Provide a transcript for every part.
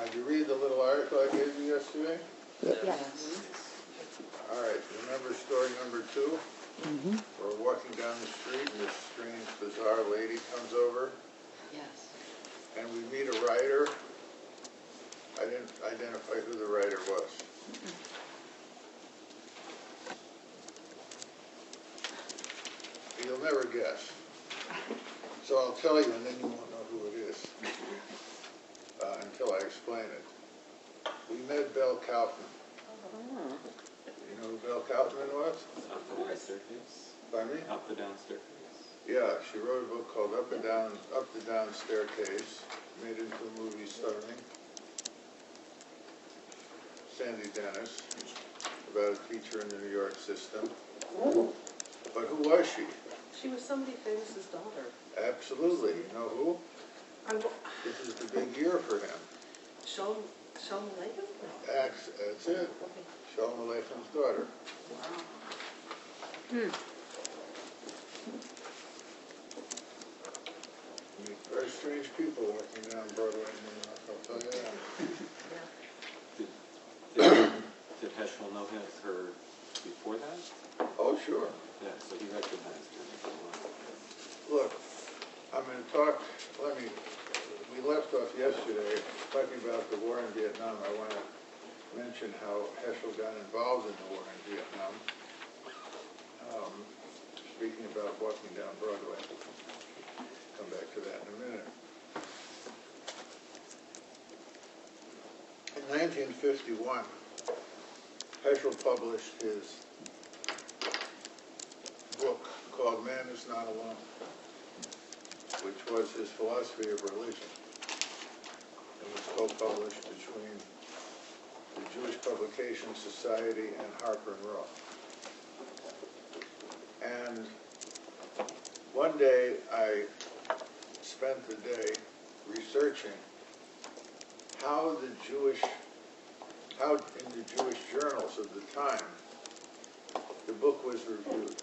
Did you read the little article I gave you yesterday? Yes. All right, remember story number 2? Mm-hmm. We're walking down the street and this strange, bizarre lady comes over. Yes. And we meet a writer. I didn't identify who the writer was. You'll never guess. So I'll tell you and then you won't know who it is until I explain it. We met Belle Kaufman. You know who Belle Kaufman was? Up the down staircase. Pardon me? Up the down staircase. Yeah, she wrote a book called Up the Down Staircase, made into a movie starring Sandy Dennis, about a teacher in the New York system. But who was she? She was somebody famous's daughter. Absolutely. You know who? This is the big year for him. Shalom Aleichem? That's it. Shalom Aleichen's daughter. Wow. Very strange people walking down Broadway in New York, I'll tell you that. Did Heshcel know her before that? Oh, sure. Yeah, so he recognized her. Look, I'm going to talk, we left off yesterday talking about the war in Vietnam. I want to mention how Heshcel got involved in the war in Vietnam. Speaking about walking down Broadway. Come back to that in a minute. In 1951, Heshcel published his book called Man is Not Alone, which was his philosophy of religion. It was co-published between the Jewish Publication Society and Harper and Row. And one day I spent the day researching how in the Jewish journals of the time the book was reviewed.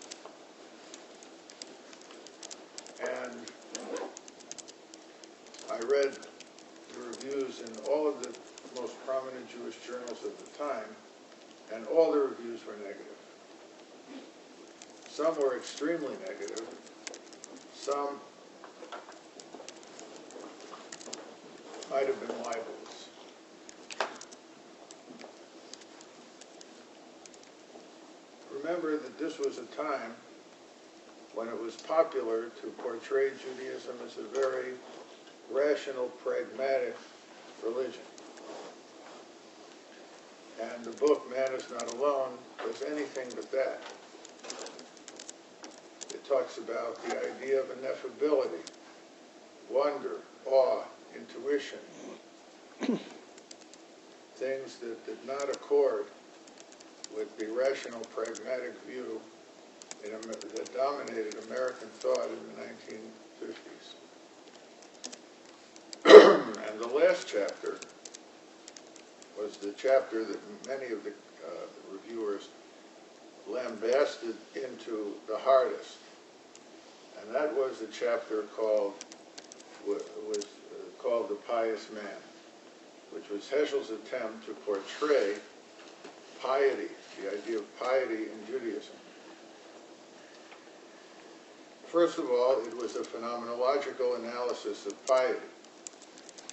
And I read the reviews in all of the most prominent Jewish journals of the time, and all the reviews were negative. Some were extremely negative. Some might have been libelous. Remember that this was a time when it was popular to portray Judaism as a very rational, pragmatic religion. And the book, Man is Not Alone, was anything but that. It talks about the idea of ineffability, wonder, awe, intuition, things that did not accord with the rational, pragmatic view that dominated American thought in the 1950s. And the last chapter was the chapter that many of the reviewers lambasted into the hardest. And that was a chapter called The Pious Man, which was Heschel's attempt to portray piety, the idea of piety in Judaism. First of all, it was a phenomenological analysis of piety.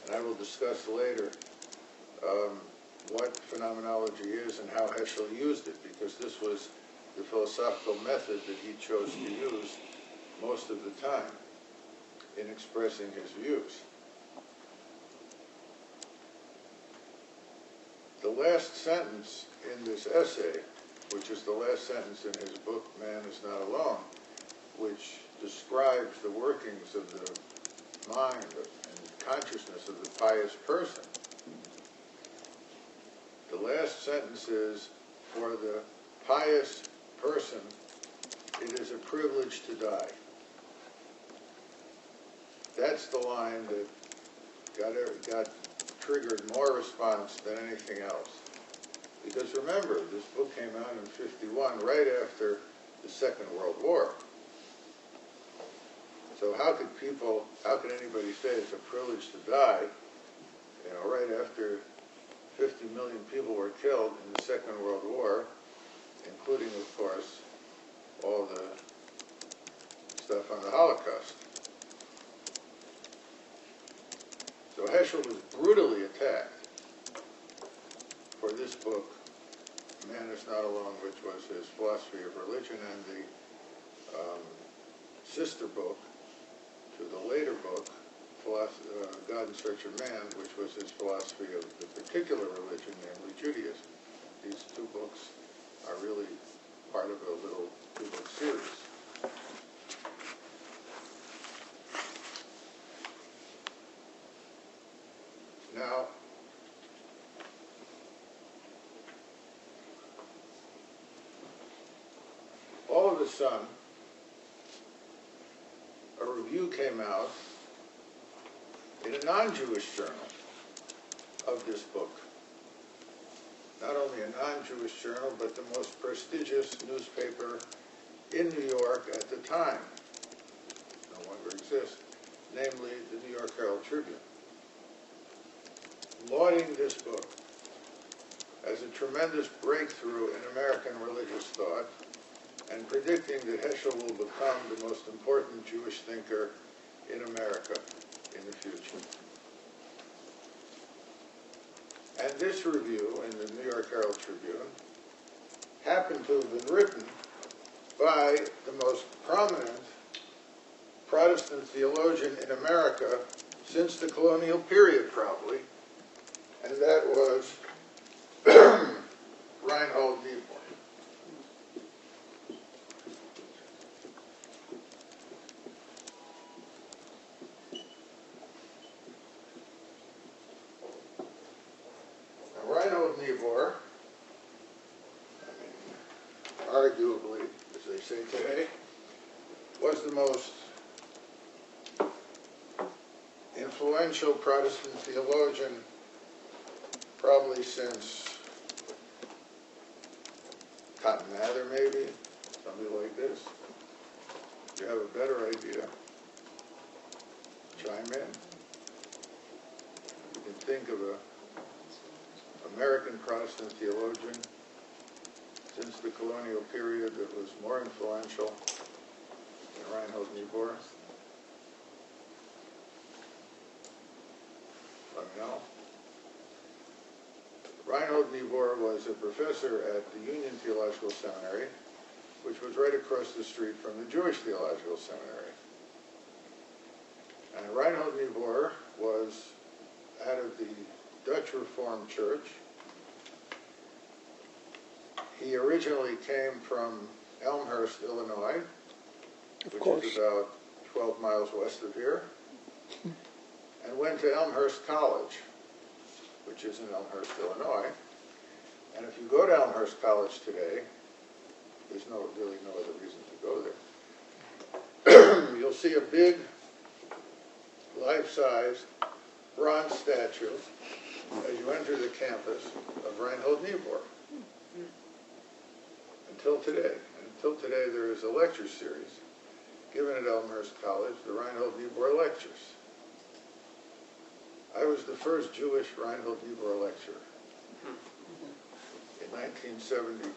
And I will discuss later what phenomenology is and how Heshcel used it, because this was the philosophical method that he chose to use most of the time in expressing his views. The last sentence in this essay, which is the last sentence in his book, Man is Not Alone, which describes the workings of the mind and consciousness of the pious person. The last sentence is, for the pious person, it is a privilege to die. That's the line that got triggered more response than anything else. Because remember, this book came out in 1951, right after the Second World War. So how could anybody say it's a privilege to die right after 50 million people were killed in the Second World War, including, of course, all the stuff on the Holocaust. So Heschel was brutally attacked for this book, Man is Not Alone, which was his philosophy of religion, and the sister book to the later book, God in Search of Man, which was his philosophy of the particular religion, namely Judaism. These two books are really part of a little two-book series. Now, all of a sudden, a review came out in a non-Jewish journal of this book. Not only a non-Jewish journal, but the most prestigious newspaper in New York at the time, no longer exists, namely the New York Herald Tribune, lauding this book as a tremendous breakthrough in American religious thought and predicting that Heschel will become the most important Jewish thinker in America in the future. And this review in the New York Herald Tribune happened to have been written by the most prominent Protestant theologian in America since the colonial period, probably, and that was Reinhold Niebuhr. Now, Reinhold Niebuhr, arguably, as they say today, was the most influential Protestant theologian probably since Cotton Mather, maybe, something like this. If you have a better idea, chime in. You can think of an American Protestant theologian since the colonial period that was more influential than Reinhold Niebuhr. Let me know. Reinhold Niebuhr was a professor at the Union Theological Seminary, which was right across the street from the Jewish Theological Seminary. And Reinhold Niebuhr was out of the Dutch Reformed Church. He originally came from Elmhurst, Illinois, which is about 12 miles west of here, and went to Elmhurst College, which is in Elmhurst, Illinois. And if you go to Elmhurst College today, there's really no other reason to go there. You'll see a big, life-size bronze statue as you enter the campus of Reinhold Niebuhr. Until today. And until today, there is a lecture series given at Elmhurst College, the Reinhold Niebuhr Lectures. I was the first Jewish Reinhold Niebuhr lecturer in 1973,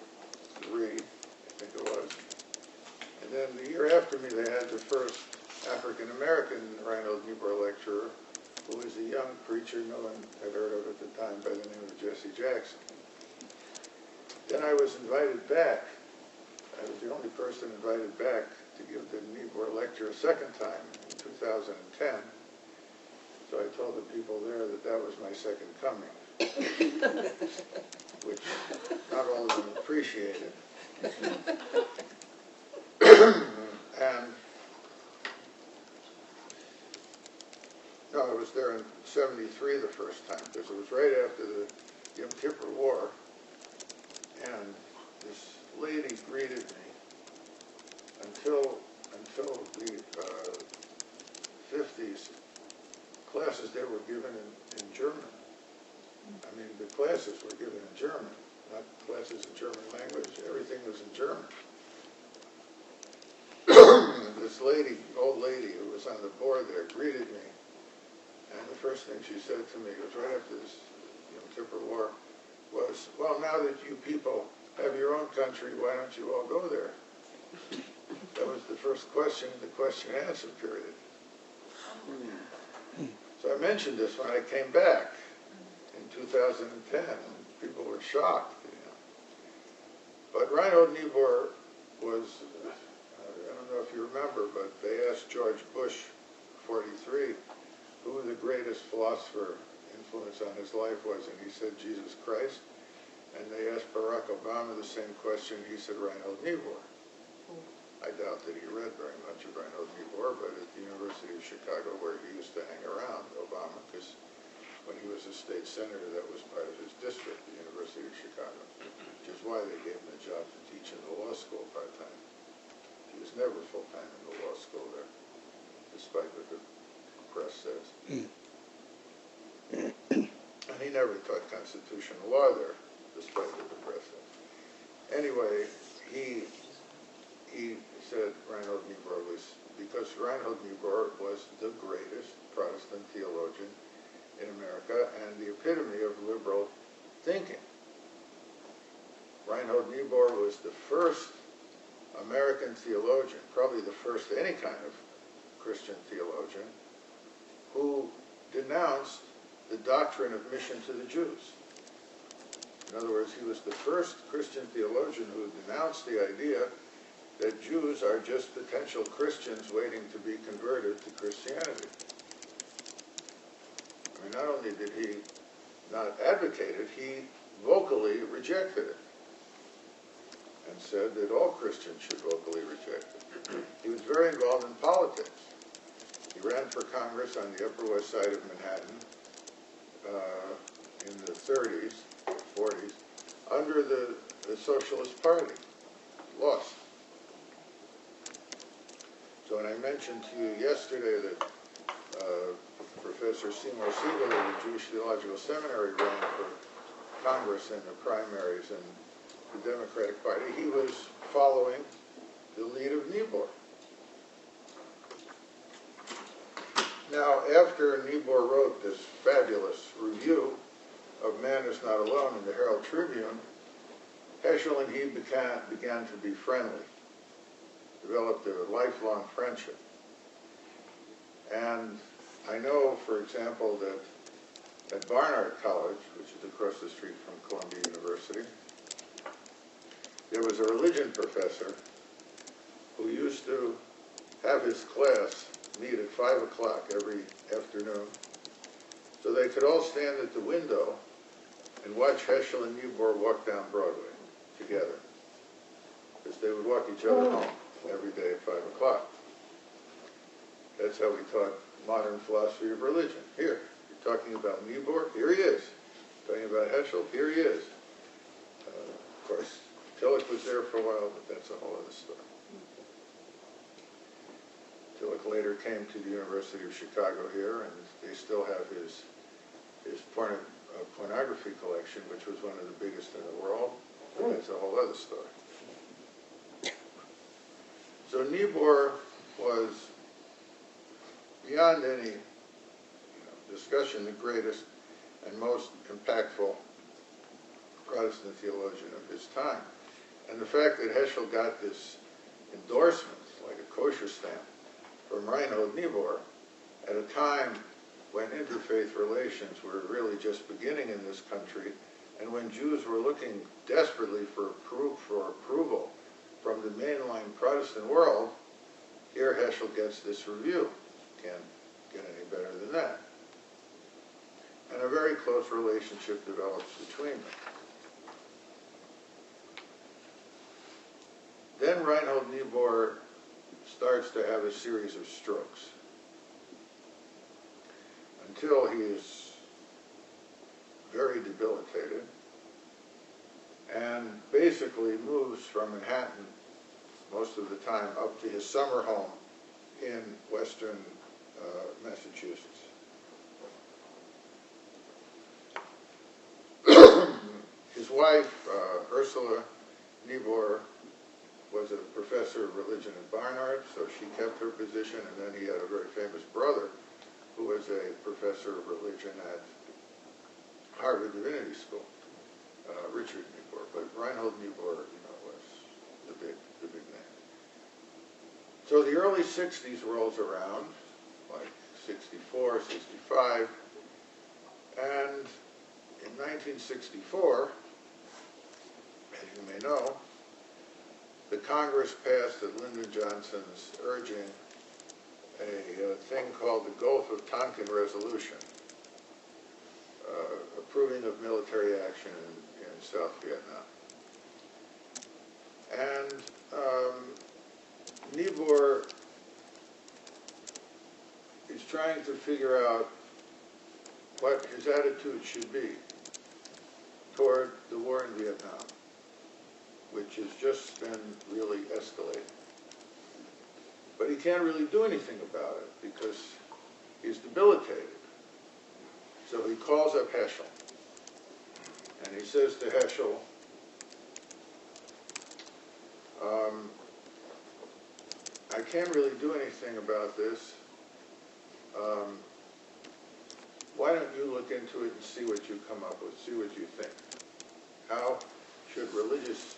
I think it was. And then the year after me, they had the first African-American Reinhold Niebuhr lecturer, who was a young preacher no one had heard of at the time by the name of Jesse Jackson. Then I was invited back. I was the only person invited back to give the Niebuhr lecture a second time in 2010. So I told the people there that that was my second coming, which not all of them appreciated. And no, I was there in '73 the first time, because it was right after the Yom Kippur War, and this lady greeted me until the 50s. Classes they were given in German. I mean, the classes were given in German, not classes in German language. Everything was in German. This lady, old lady who was on the board there, greeted me, And the first thing she said to me, it was right after this Yom Kippur War, was, well, now that you people have your own country, why don't you all go there? That was the first question in the question-answer period. So I mentioned this when I came back in 2010. People were shocked, you know. But Reinhold Niebuhr was, I don't know if you remember, but they asked George Bush, 43, who the greatest philosopher influence on his life was, and he said Jesus Christ. And they asked Barack Obama the same question, he said Reinhold Niebuhr. I doubt that he read very much of Reinhold Niebuhr, but at the University of Chicago, where he used to hang around, Obama, because when he was a state senator, that was part of his district, the University of Chicago, which is why they gave him the job to teach in the law school part-time. He was never full-time in the law school there, despite what the press says. And he never taught constitutional law there, despite what the press says. Anyway, he said Reinhold Niebuhr was, because Reinhold Niebuhr was the greatest Protestant theologian in America and the epitome of liberal thinking. Reinhold Niebuhr was the first American theologian, probably the first any kind of Christian theologian, who denounced the doctrine of mission to the Jews. In other words, he was the first Christian theologian who denounced the idea that Jews are just potential Christians waiting to be converted to Christianity. I mean, not only did he not advocate it, he vocally rejected it and said that all Christians should vocally reject it. He was very involved in politics. He ran for Congress on the Upper West Side of Manhattan in the 30s, 40s, under the Socialist Party. Lost. So when I mentioned to you yesterday that Professor Seymour Siegel of the Jewish Theological Seminary ran for Congress in the primaries in the Democratic Party, he was following the lead of Niebuhr. Now, after Niebuhr wrote this fabulous review of Man is Not Alone in the Herald Tribune, Heshcel and he began to be friendly, developed a lifelong friendship. And I know, for example, that at Barnard College, which is across the street from Columbia University, there was a religion professor who used to have his class meet at 5 o'clock every afternoon, so they could all stand at the window and watch Heshcel and Niebuhr walk down Broadway together, because they would walk each other home every day at 5 o'clock. That's how we taught modern philosophy of religion. Here, you're talking about Niebuhr, here he is. Talking about Heshcel, here he is. Of course, Tillich was there for a while, but that's a whole other story. Tillich later came to the University of Chicago here, and they still have his pornography collection, which was one of the biggest in the world. That's a whole other story. So Niebuhr was, beyond any discussion, the greatest and most impactful Protestant theologian of his time. And the fact that Heshcel got this endorsement, like a kosher stamp, from Reinhold Niebuhr at a time when interfaith relations were really just beginning in this country, and when Jews were looking desperately for approval from the mainline Protestant world, here Heshcel gets this review. Can't get any better than that. And a very close relationship develops between them. Then Reinhold Niebuhr starts to have a series of strokes until he is very debilitated and basically moves from Manhattan most of the time up to his summer home in western Massachusetts. His wife, Ursula Niebuhr, was a professor of religion at Barnard, so she kept her position, and then he had a very famous brother who was a professor of religion at Harvard Divinity School, Richard Niebuhr, but Reinhold Niebuhr, was the big name. So the early 60s rolls around, like 64, 65, and in 1964, as you may know, the Congress passed at Lyndon Johnson's urging a thing called the Gulf of Tonkin Resolution, approving of military action in South Vietnam. And Niebuhr is trying to figure out what his attitude should be toward the war in Vietnam, which has just been really escalating. But he can't really do anything about it because he's debilitated. So he calls up Heshcel, and he says to Heshcel, I can't really do anything about this. Why don't you look into it and see what you come up with, see what you think. How should religious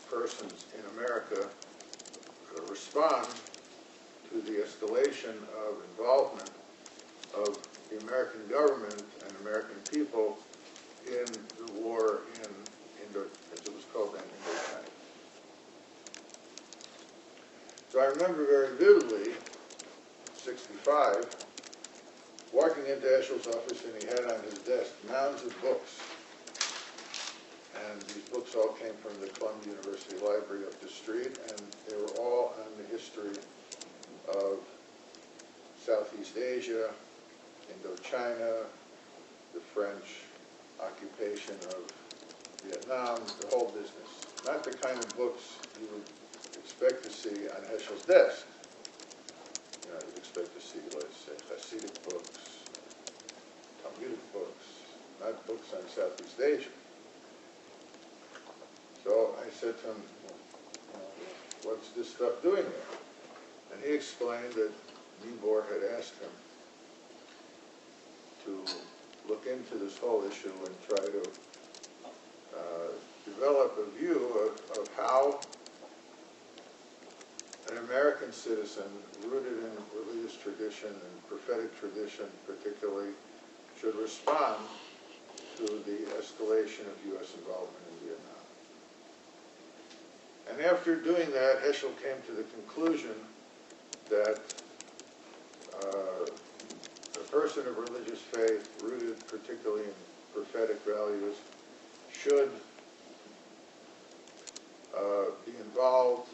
persons in America respond to the escalation of involvement of the American government and American people in the war in as it was called then, Indochina. So I remember very vividly, 65, walking into Heschel's office, and he had on his desk mounds of books. And these books all came from the Kelm University Library up the street, and they were all on the history of Southeast Asia, Indochina, the French occupation of Vietnam, the whole business. Not the kind of books you would expect to see on Heschel's desk. You'd expect to see, let's say, Hasidic books, Talmudic books, not books on Southeast Asia. So I said to him, what's this stuff doing there? And he explained that Niebuhr had asked him to look into this whole issue and try to develop a view of how an American citizen rooted in religious tradition and prophetic tradition particularly should respond to the escalation of U.S. involvement in Vietnam. And after doing that, Heschel came to the conclusion that a person of religious faith, rooted particularly in prophetic values, should be involved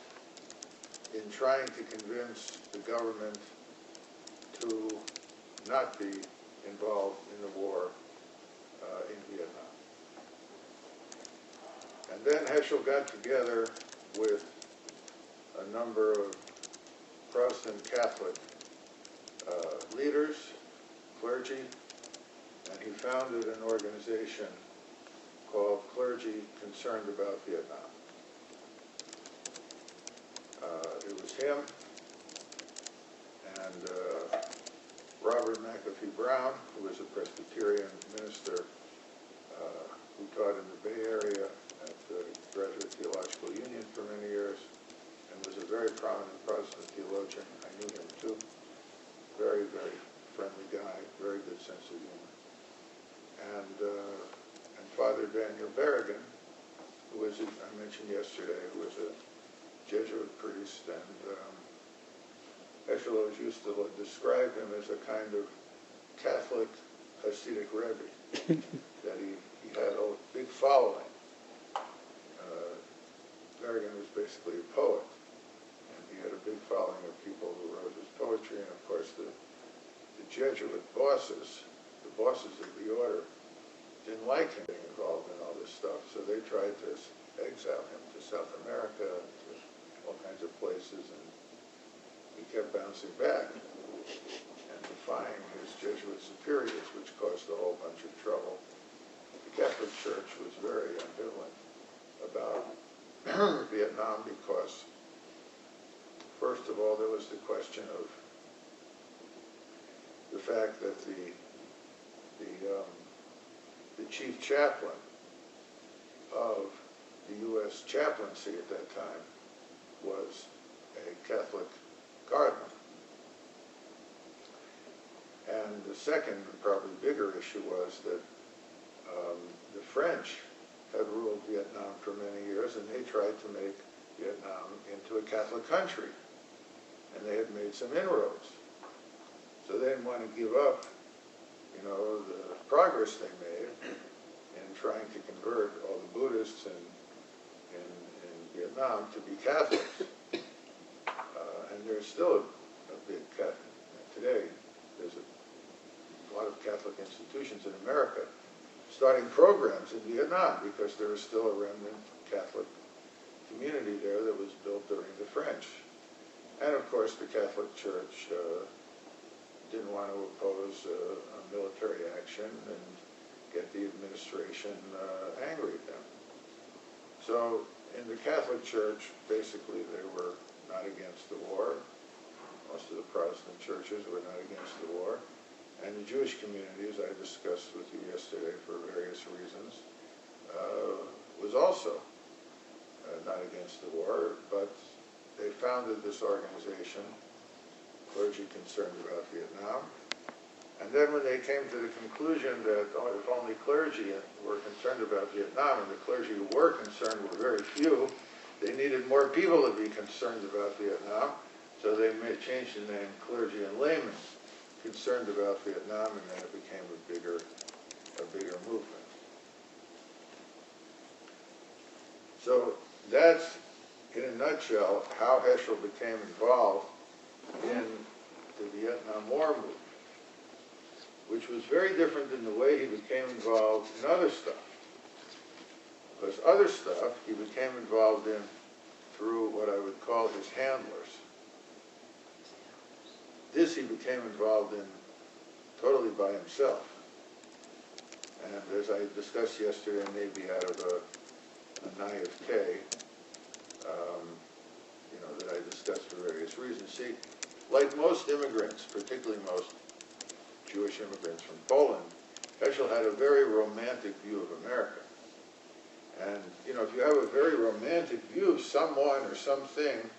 in trying to convince the government to not be involved in the war in Vietnam. And then Heschel got together with a number of Protestant Catholic leaders, clergy, and he founded an organization called Clergy Concerned About Vietnam. It was him and Robert McAfee Brown, who was a Presbyterian minister who taught in the Bay Area at the Graduate Theological Union for many years and was a very prominent Protestant theologian. I knew him too. Very, very friendly guy, very good sense of humor. And Father Daniel Berrigan, who was, I mentioned yesterday, who was a Jesuit priest, and Heschel always used to describe him as a kind of Catholic Hasidic Rabbi, that he had a big following. Berrigan was basically a poet, and he had a big following of people who wrote his poetry, and of course the Jesuit bosses, the bosses of the order, didn't like him being involved in all this stuff, so they tried to exile him to South America, to all kinds of places, and he kept bouncing back and defying his Jesuit superiors, which caused a whole bunch of trouble. The Catholic Church was very ambivalent about Vietnam because, first of all, there was the question of the fact that the chief chaplain of the U.S. chaplaincy at that time was a Catholic cardinal. And the second, and probably bigger issue was that the French had ruled Vietnam for many years, and they tried to make Vietnam into a Catholic country. And they had made some inroads. So they didn't want to give up, you know, the progress they made in trying to convert all the Buddhists in Vietnam to be Catholics. And there's still a big Catholic. Today, there's a lot of Catholic institutions in America starting programs in Vietnam because there is still a remnant Catholic community there that was built during the French. And of course, the Catholic Church didn't want to oppose a military action and get the administration angry at them. So in the Catholic Church, basically they were not against the war. Most of the Protestant churches were not against the war. And the Jewish community, as I discussed with you yesterday for various reasons, was also not against the war, but they founded this organization, Clergy Concerned About Vietnam. And then when they came to the conclusion that if only clergy were concerned about Vietnam, and the clergy who were concerned were very few, they needed more people to be concerned about Vietnam, so they changed the name Clergy and Laymen Concerned About Vietnam, and then it became a bigger movement. So that's, in a nutshell, how Heshcel became involved in the Vietnam War movement, which was very different than the way he became involved in other stuff. Because other stuff he became involved in through what I would call his handlers. This he became involved in totally by himself. And as I discussed yesterday, maybe out of a naive K, you know, that I discussed for various reasons. See, like most immigrants, particularly most Jewish immigrants from Poland, Heshcel had a very romantic view of America. And, you know, if you have a very romantic view of someone or something,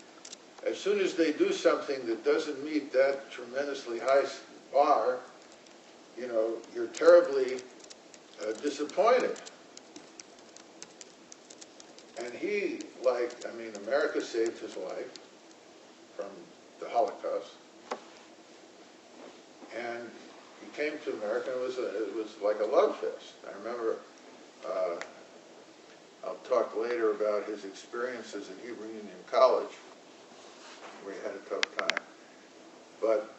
as soon as they do something that doesn't meet that tremendously high bar, you know, you're terribly disappointed. And he, I mean, America saved his life from the Holocaust. And he came to America, and it was like a love fest. I remember, I'll talk later about his experiences at Hebrew Union College, where he had a tough time. But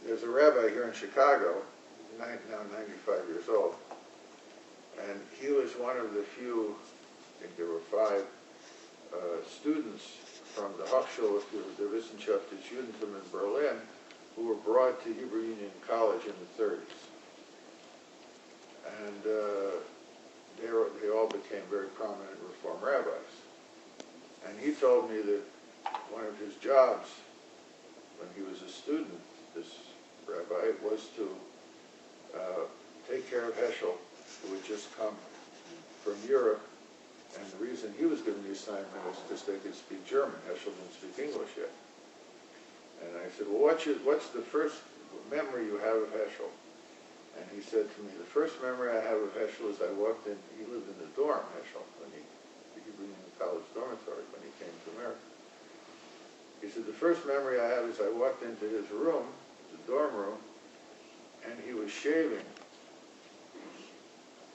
there's a rabbi here in Chicago, now 95 years old, and he was one of the few, I think there were 5 students from the Heshcel, the Wissenschaft des Judentum in Berlin, who were brought to Hebrew Union College in the 30s. And they all became very prominent Reform rabbis. And he told me that one of his jobs when he was a student, this rabbi, was to take care of Heshcel, who had just come from Europe. And the reason he was given the assignment was because they could speak German. Heshcel didn't speak English yet. And I said, well, what's the first memory you have of Heshcel? And he said to me, the first memory I have of Heshcel is I walked in, he lived in the dorm, Heshcel, the Hebrew Union College dormitory, when he came to America. He said, the first memory I have is I walked into his room, the dorm room, and he was shaving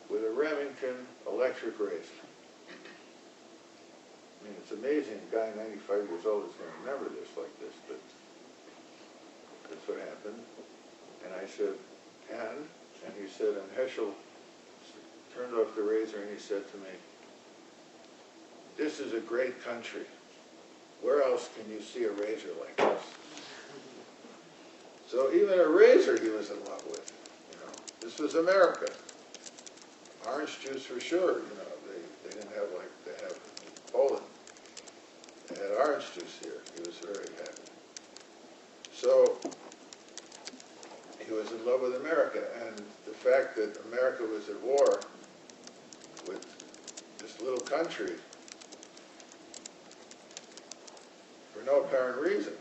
with a Remington electric razor. I mean, it's amazing a guy 95 years old is going to remember this like this, but that's what happened. And I said, and he said, and Heshcel turned off the razor and he said to me, this is a great country. Where else can you see a razor like this? So even a razor he was in love with, you know. This was America. Orange juice for sure, you know. They didn't have like they have in Poland. They had orange juice here. He was very happy. So he was in love with America, and the fact that America was at war with this little country for no apparent reason,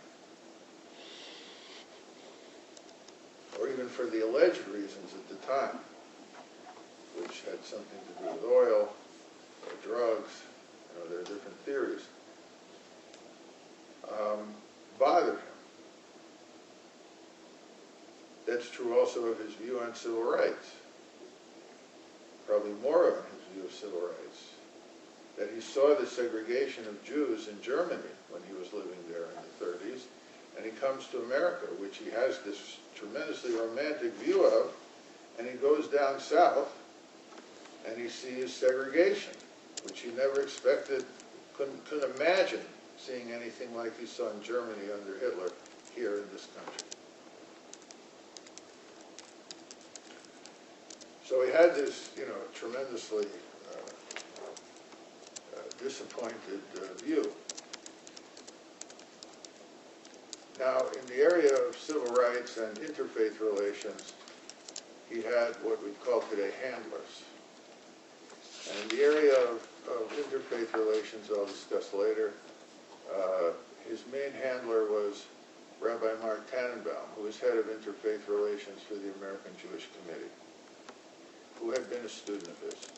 or even for the alleged reasons at the time, which had something to do with oil or drugs, there are different theories, bothered him. That's true also of his view on civil rights, probably more of his view of civil rights, that he saw the segregation of Jews in Germany when he was living there in the 30s, and he comes to America, which he has this tremendously romantic view of, and he goes down south and he sees segregation, which he never expected, couldn't imagine seeing anything like he saw in Germany under Hitler here in this country. So he had this, tremendously disappointed view. Now, in the area of civil rights and interfaith relations, he had what we call today handlers. And in the area of interfaith relations, I'll discuss later, his main handler was Rabbi Mark Tannenbaum, who was head of interfaith relations for the American Jewish Committee, who had been a student of his.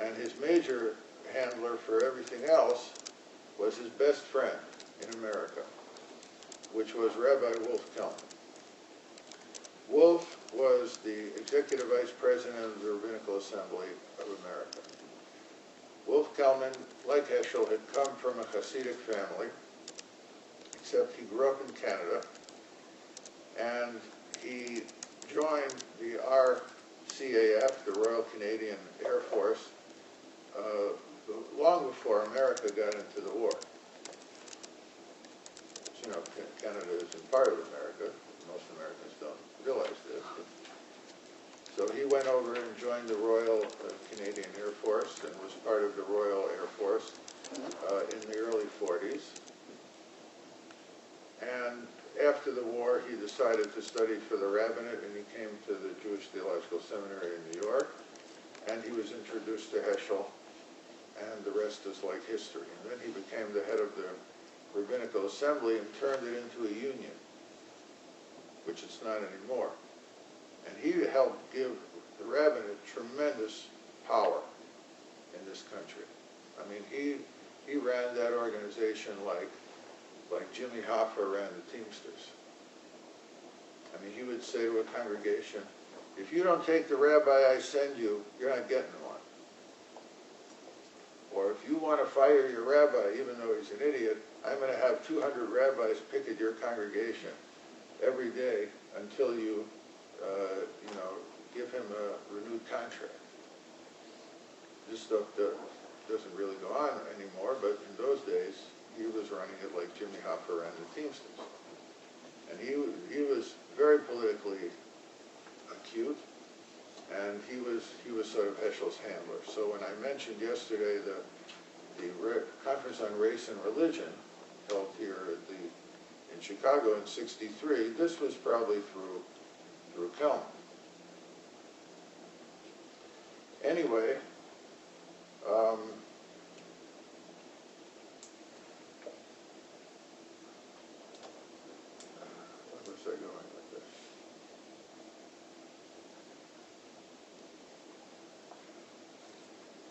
And his major handler for everything else was his best friend in America, which was Rabbi Wolf Kelm. Wolf was the executive vice president of the Rabbinical Assembly of America. Wolf Kelman, like Heshcel, had come from a Hasidic family, except he grew up in Canada, and he joined the RCAF, the Royal Canadian Air Force, long before America got into the war. Canada isn't part of America. Most Americans don't realize this. So he went over and joined the Royal Canadian Air Force and was part of the Royal Air Force in the early 40s. And after the war, he decided to study for the rabbinate, and he came to the Jewish Theological Seminary in New York, and he was introduced to Heshcel, and the rest is like history. And then he became the head of the Rabbinical Assembly and turned it into a union, which it's not anymore. And he helped give the rabbinate tremendous power in this country. I mean, he ran that organization like Jimmy Hoffa ran the Teamsters. I mean, he would say to a congregation, if you don't take the rabbi I send you, you're not getting one. Or if you want to fire your rabbi, even though he's an idiot, I'm going to have 200 rabbis picket your congregation every day until you, give him a renewed contract. This stuff doesn't really go on anymore, but in those days, he was running it like Jimmy Hoffa ran the Teamsters. And he was very politically acute, and he was sort of Heshchel's handler. So when I mentioned yesterday the conference on race and religion held here in Chicago in '63, this was probably through Kelm. Anyway, where was I going with this?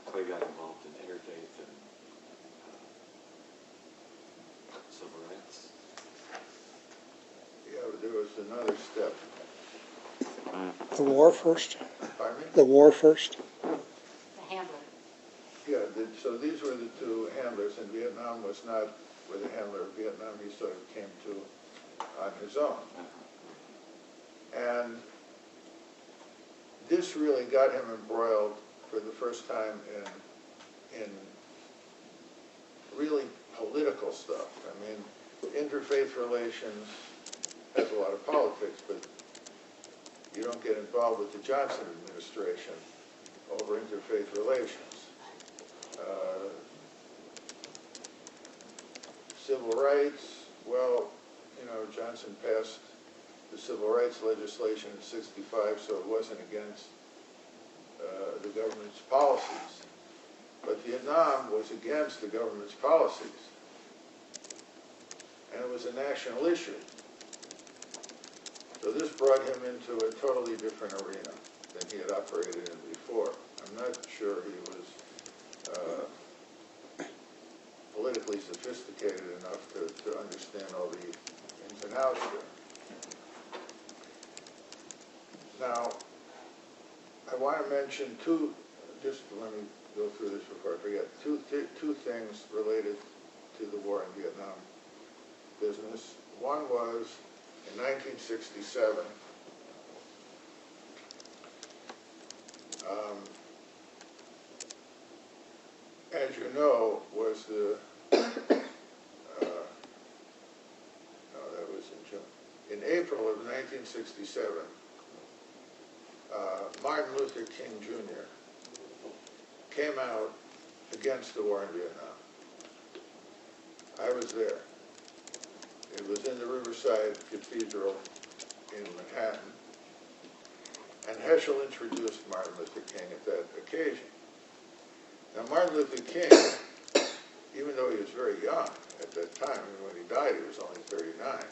So he got involved in interfaith and civil rights. Yeah, but there was another step. The war first? Pardon me? The war first? The handler. Yeah, so these were the two handlers, and Vietnam was not with a handler of Vietnam. He sort of came to on his own. And this really got him embroiled for the first time in really political stuff. I mean, interfaith relations has a lot of politics, but you don't get involved with the Johnson administration over interfaith relations. Civil rights, well, Johnson passed the civil rights legislation in '65, so it wasn't against the government's policies. But Vietnam was against the government's policies, and it was a national issue. So this brought him into a totally different arena than he had operated in before. I'm not sure he was politically sophisticated enough to understand all the ins and outs there. Now, I want to mention just let me go through this before I forget, two things related to the war in Vietnam business. One was in 1967, as you know, was the, no, that was in June. In April of 1967, Martin Luther King Jr. came out against the war in Vietnam. I was there. It was in the Riverside Cathedral in Manhattan. And Heshcel introduced Martin Luther King at that occasion. Now, Martin Luther King, even though he was very young at that time, and when he died he was only 39,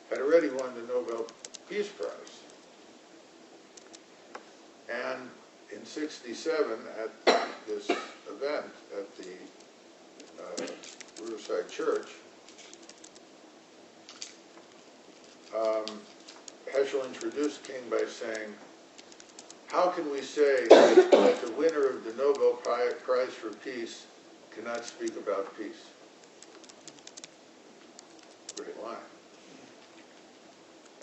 had already won the Nobel Peace Prize. And in '67, at this event at the Riverside Church, Heshcel introduced King by saying, how can we say that the winner of the Nobel Prize for Peace cannot speak about peace? Great line.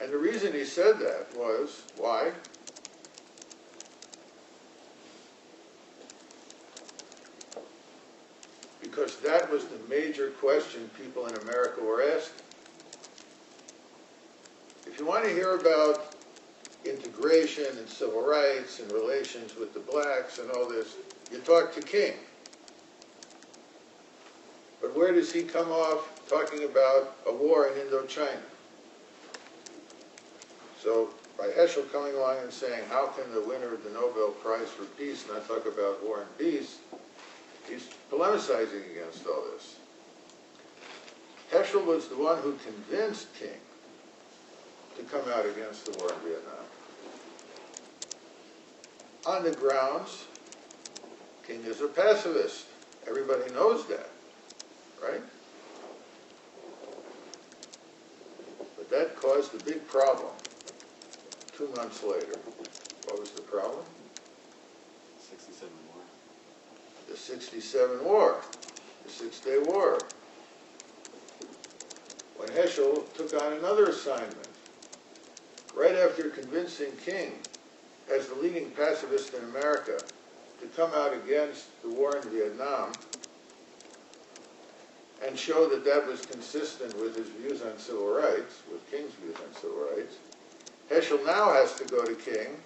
And the reason he said that was, why? Because that was the major question people in America were asking. If you want to hear about integration and civil rights and relations with the blacks and all this, you talk to King. But where does he come off talking about a war in Indochina? So by Heshcel coming along and saying, how can the winner of the Nobel Prize for Peace not talk about war and peace, he's polemicizing against all this. Heshcel was the one who convinced King to come out against the war in Vietnam. On the grounds, King is a pacifist. Everybody knows that, right? But that caused a big problem 2 months later. What was the problem? 67 war. The '67 war, the Six-Day War. When Heshcel took on another assignment, right after convincing King, as the leading pacifist in America, to come out against the war in Vietnam and show that that was consistent with his views on civil rights, with King's views on civil rights, Heshcel now has to go to King,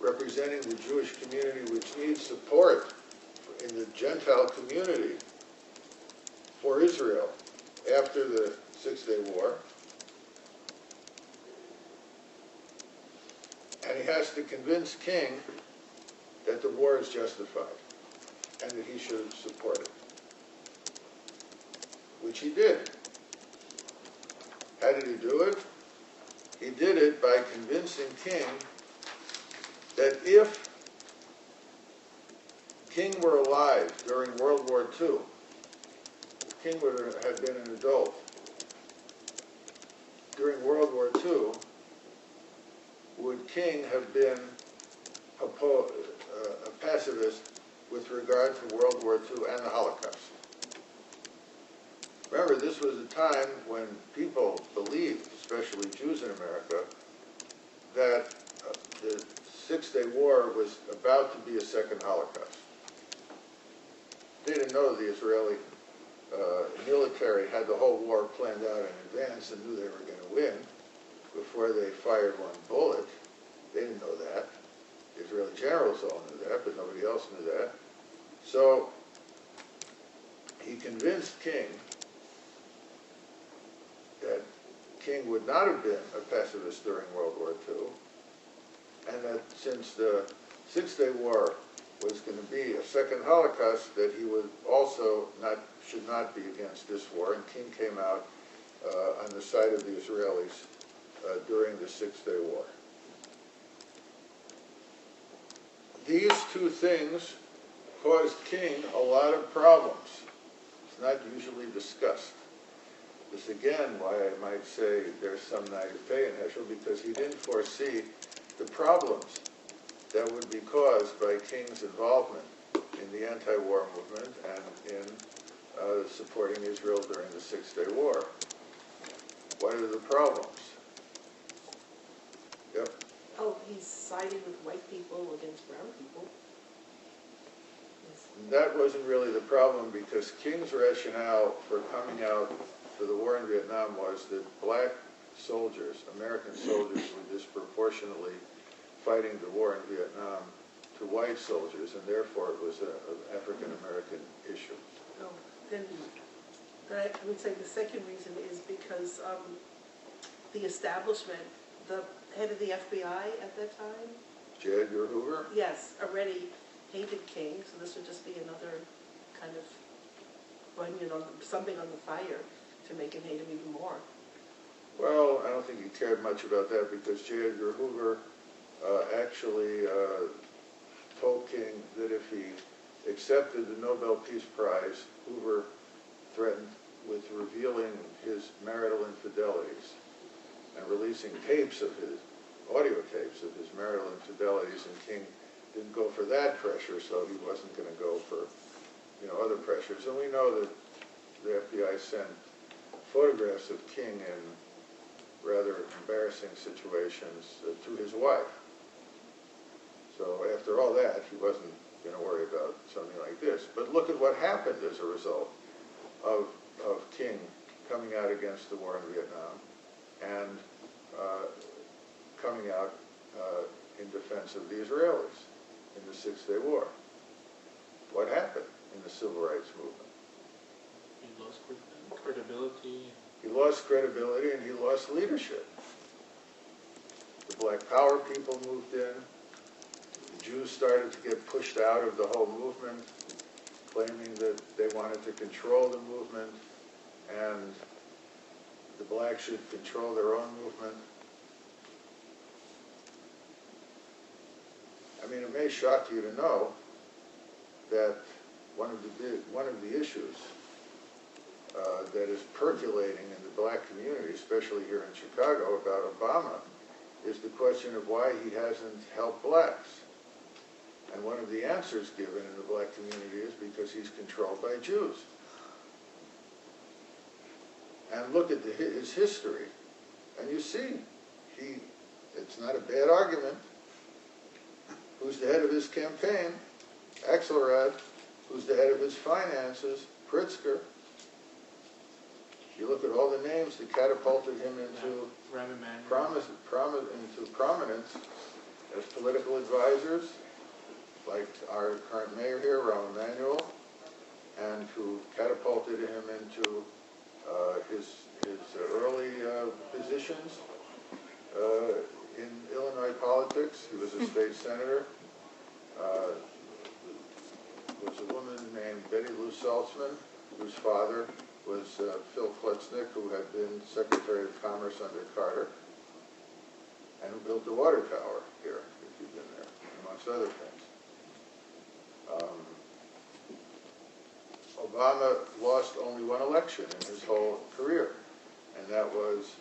representing the Jewish community, which needs support in the Gentile community for Israel after the Six-Day War. And he has to convince King that the war is justified and that he should support it, which he did. How did he do it? He did it by convincing King that if King were alive during World War II, King had been an adult during World War II, would King have been a pacifist with regard to World War II and the Holocaust? Remember, this was a time when people believed, especially Jews in America, that the Six-Day War was about to be a second Holocaust. They didn't know the Israeli military had the whole war planned out in advance and knew they were going to win before they fired one bullet. They didn't know that. The Israeli generals all knew that, but nobody else knew that. So he convinced King that King would not have been a pacifist during World War II, and that since the Six-Day War was going to be a second Holocaust, that he would also should not be against this war, and King came out on the side of the Israelis during the Six-Day War. These two things caused King a lot of problems. It's not usually discussed. This again, why I might say there's some naivete in Heschel, because he didn't foresee the problems that would be caused by King's involvement in the anti-war movement and in supporting Israel during the Six-Day War. What are the problems? Yep. Oh, he's siding with white people against brown people. Yes. That wasn't really the problem, because King's rationale for coming out for the war in Vietnam was that black soldiers, American soldiers, were disproportionately fighting the war in Vietnam to white soldiers, and therefore it was an African-American issue. Oh, then I would say the second reason is because the establishment, the head of the FBI at that time, J. Edgar Hoover? yes, already hated King, so this would just be another kind of onion on something on the fire to make him hate him even more. Well, I don't think he cared much about that, because J. Edgar Hoover actually told King that if he accepted the Nobel Peace Prize, Hoover threatened with revealing his marital infidelities and releasing tapes of his, audio tapes of his marital infidelities, and King didn't go for that pressure, so he wasn't going to go for, other pressures. And we know that the FBI sent photographs of King in rather embarrassing situations to his wife. So after all that, he wasn't going to worry about something like this. But look at what happened as a result of King coming out against the war in Vietnam and coming out in defense of the Israelis in the Six-Day War. What happened in the civil rights movement? He lost credibility. He lost credibility and he lost leadership. The Black Power people moved in. The Jews started to get pushed out of the whole movement, claiming that they wanted to control the movement and the blacks should control their own movement. I mean, it may shock you to know that one of the issues that is percolating in the black community, especially here in Chicago, about Obama, is the question of why he hasn't helped blacks. And one of the answers given in the black community is because he's controlled by Jews. And look at his history, and you see, it's not a bad argument. Who's the head of his campaign? Axelrod. Who's the head of his finances? Pritzker. You look at all the names that catapulted him into prominence as political advisors, like our current mayor here, Rahm Emanuel, and who catapulted him into his early positions in Illinois politics. He was a state senator. There was a woman named Betty Lou Saltzman, whose father was Phil Kletznick, who had been Secretary of Commerce under Carter, and who built the water tower here, if you've been there, amongst other things. Obama lost only one election in his whole career, and that was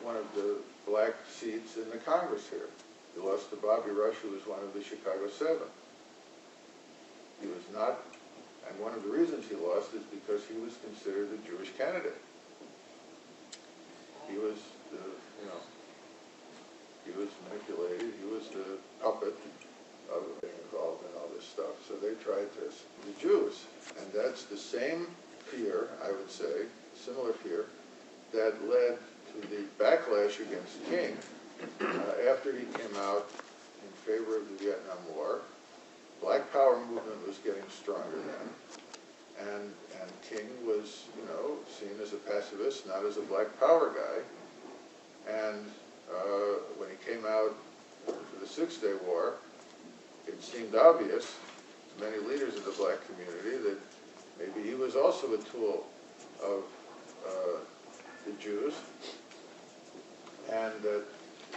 one of the black seats in the Congress here. He lost to Bobby Rush, who was one of the Chicago Seven. He was not, and one of the reasons he lost is because he was considered a Jewish candidate. He was he was manipulated, he was the puppet of being involved in all this stuff. So they tried this. The Jews, and that's the same fear, I would say, similar fear, that led to the backlash against King after he came out in favor of the Vietnam War. Black Power movement was getting stronger then. and King was, seen as a pacifist, not as a black power guy. And when he came out for the Six-Day War, it seemed obvious to many leaders of the black community that maybe he was also a tool of the Jews, and that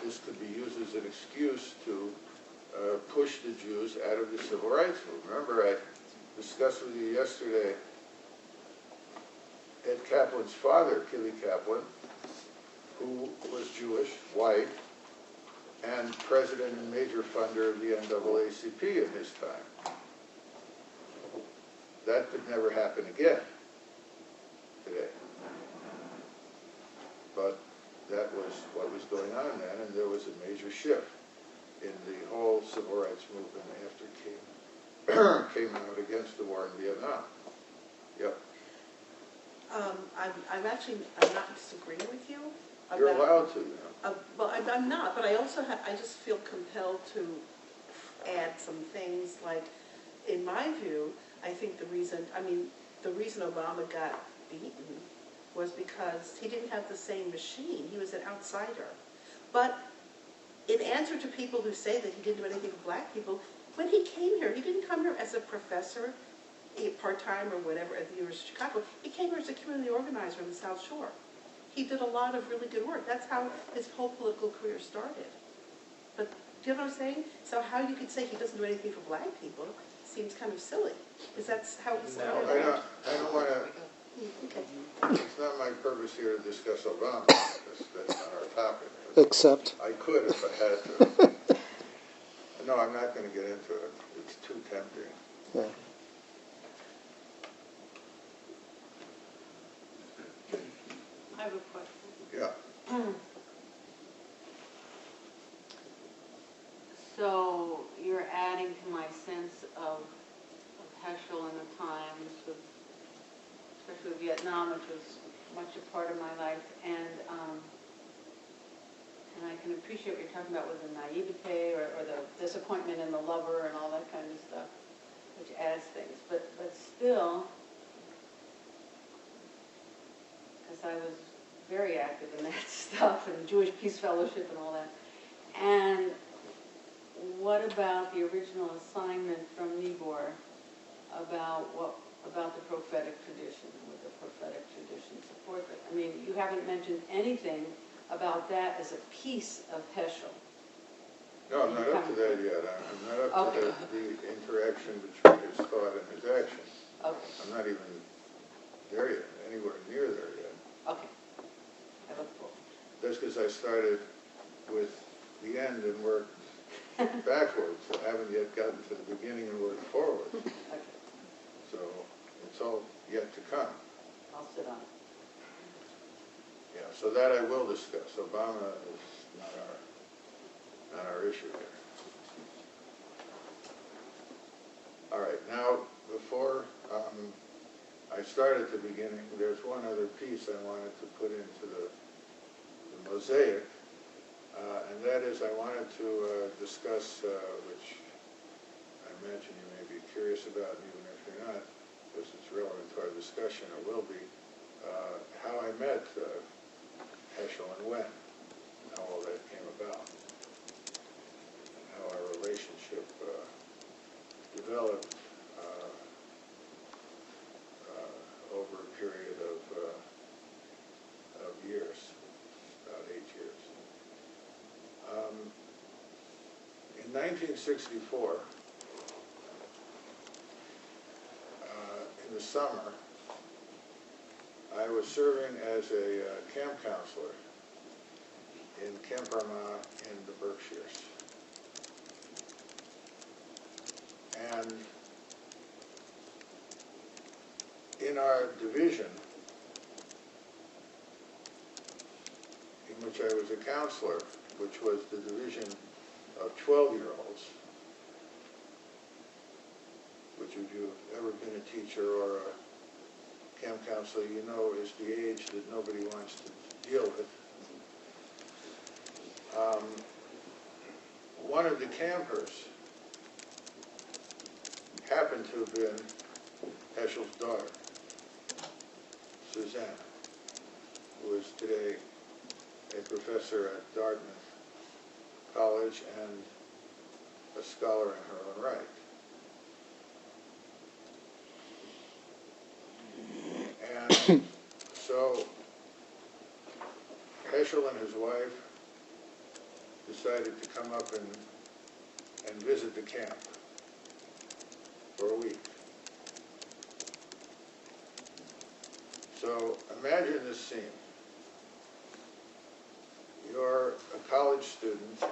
this could be used as an excuse to push the Jews out of the civil rights movement. Remember, I discussed with you yesterday Ed Kaplan's father, Killy Kaplan, who was Jewish, white, and president and major funder of the NAACP in his time. That could never happen again today. But that was what was going on then, and there was a major shift in the whole civil rights movement after King came out against the war in Vietnam. Yep. I'm not disagreeing with you. You're allowed to, Well, I'm not, but I also I just feel compelled to add some things. Like, in my view, I think the reason Obama got beaten was because he didn't have the same machine. He was an outsider. But in answer to people who say that he didn't do anything for black people, when he came here, he didn't come here as a professor, part-time or whatever, at the University of Chicago. He came here as a community organizer in the South Shore. He did a lot of really good work. That's how his whole political career started. But do you know what I'm saying? So how you could say he doesn't do anything for black people seems kind of silly, because that's how he started. I don't want to. Okay. It's not my purpose here to discuss Obama. That's not our topic. Except. I could if I had to. No, I'm not going to get into it. It's too tempting. Yeah. I have a question. Yeah. So you're adding to my sense of Heshcel and the times, especially with Vietnam, which was much a part of my life, and I can appreciate what you're talking about with the naivete or the disappointment in the lover and all that kind of stuff, which adds things. But still, because I was very active in that stuff, and Jewish Peace Fellowship and all that. And what about the original assignment from Niebuhr about the prophetic tradition? Would the prophetic tradition support that? I mean, you haven't mentioned anything about that as a piece of Heshcel. No, I'm not up to that yet. I'm not up to Okay. the interaction between his thought and his action. Okay. I'm not even there yet, anywhere near there yet. Okay. I look forward. That's because I started with the end and worked backwards. I haven't yet gotten to the beginning and worked forward. Okay. So it's all yet to come. I'll sit on it. Yeah, so that I will discuss. Obama is not our issue here. All right, now before I start at the beginning, there's one other piece I wanted to put into the mosaic, and that is I wanted to discuss, which I imagine you may be curious about, and even if you're not, because it's relevant to our discussion, it will be, how I met Heshcel and when, how all that came about, and how our relationship developed over a period of years, about 8 years. In 1964, in the summer, I was serving as a camp counselor in Camp Armagh in the Berkshires. And in our division, in which I was a counselor, which was the division of 12-year-olds, which if you've ever been a teacher or a camp counselor, you know is the age that nobody wants to deal with. One of the campers happened to have been Heschel's daughter, Suzanne, who is today a professor at Dartmouth College and a scholar in her own right. And so Heschel and his wife decided to come up and visit the camp for a week. So imagine this scene. You're a college student.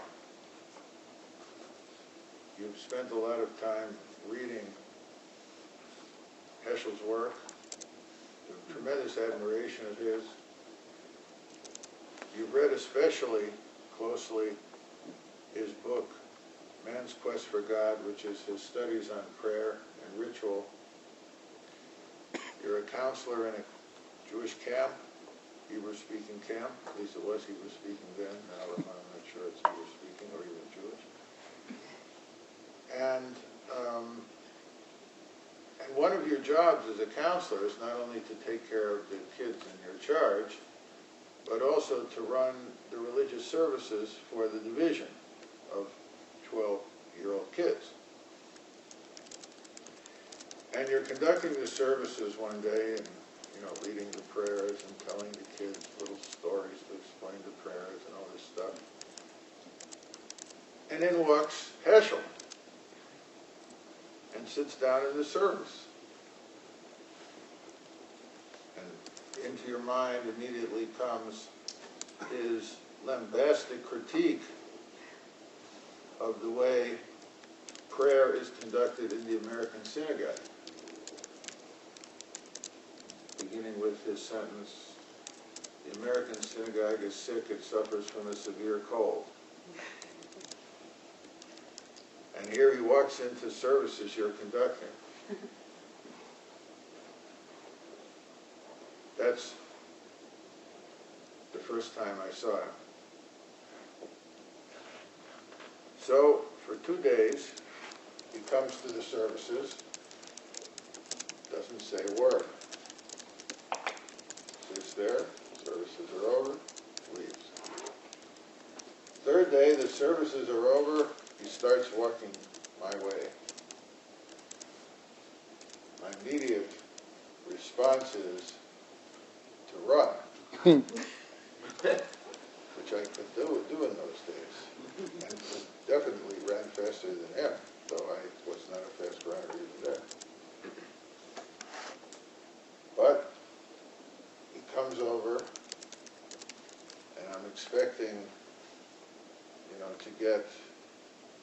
You've spent a lot of time reading Heschel's work, tremendous admiration of his. You've read especially closely his book, Man's Quest for God, which is his studies on prayer and ritual. You're a counselor in a Jewish camp, Hebrew-speaking camp. At least it was Hebrew-speaking then. Now I'm not sure it's Hebrew-speaking or even Jewish. And one of your jobs as a counselor is not only to take care of the kids in your charge, but also to run the religious services for the division of 12-year-old kids. And you're conducting the services one day and, leading the prayers and telling the kids little stories to explain the prayers and all this stuff. And in walks Heshcel and sits down in the service. And into your mind immediately comes his lambastic critique of the way prayer is conducted in the American synagogue, beginning with his sentence, "The American synagogue is sick, it suffers from a severe cold." And here he walks into services you're conducting. That's the first time I saw him. So, for 2 days, he comes to the services, doesn't say a word. Sits there, services are over, leaves. Third day, the services are over, he starts walking my way. My immediate response is to run, which I could do in those days, and definitely ran faster than him, though I was not a fast runner even then. But he comes over, and I'm expecting,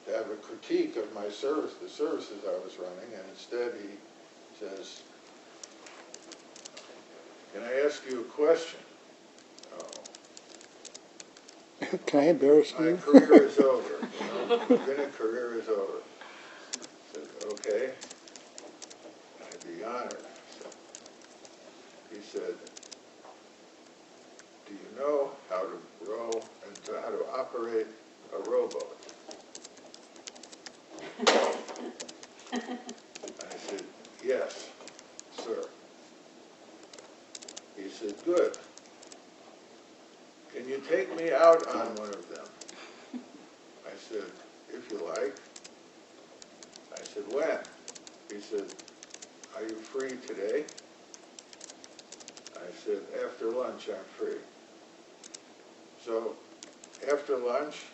to have a critique of my service, the services I was running, and instead he says, "Can I ask you a question?" Oh. Can I embarrass My you? career is over. My career is over. I said, "Okay, I'd be honored." So he said, "Do you know how to row and how to operate a rowboat?" I said, "Yes, sir." He said, "Good. Can you take me out on one of them?" I said, "If you like." I said, "When?" He said, "Are you free today?" I said, "After lunch, I'm free." So after lunch,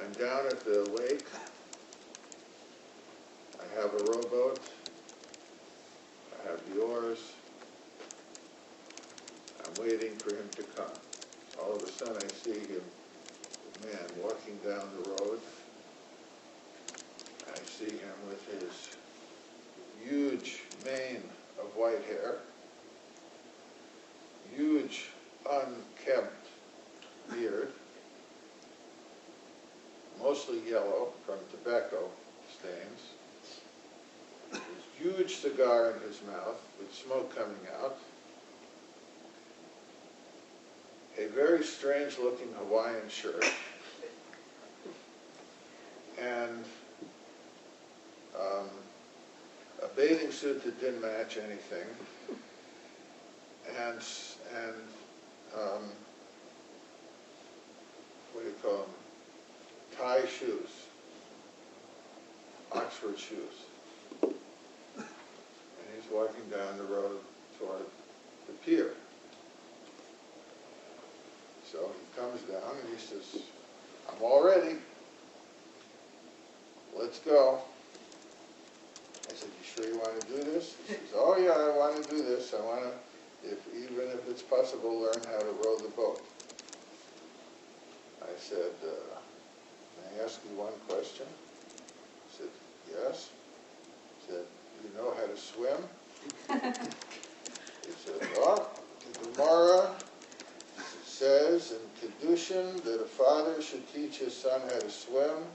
I'm down at the lake. I have a rowboat. I have the oars. I'm waiting for him to come. All of a sudden I see him, a man, walking down the road. I see him with his huge mane of white hair, huge unkempt beard, mostly yellow from tobacco stains, his huge cigar in his mouth with smoke coming out, a very strange looking Hawaiian shirt, and a bathing suit that didn't match anything, and what do you call them? Tie shoes, Oxford shoes. And he's walking down the road toward the pier. So he comes down and he says, "I'm all ready. Let's go." I said, "You sure you want to do this?" He says, "Oh yeah, I want to do this. I want to, even if it's possible, learn how to row the boat." I said, "May I ask you one question?" He said, "Yes." He said, "Do you know how to swim?" He said, "Oh, the Gemara says in Kedushin that a father should teach his son how to swim,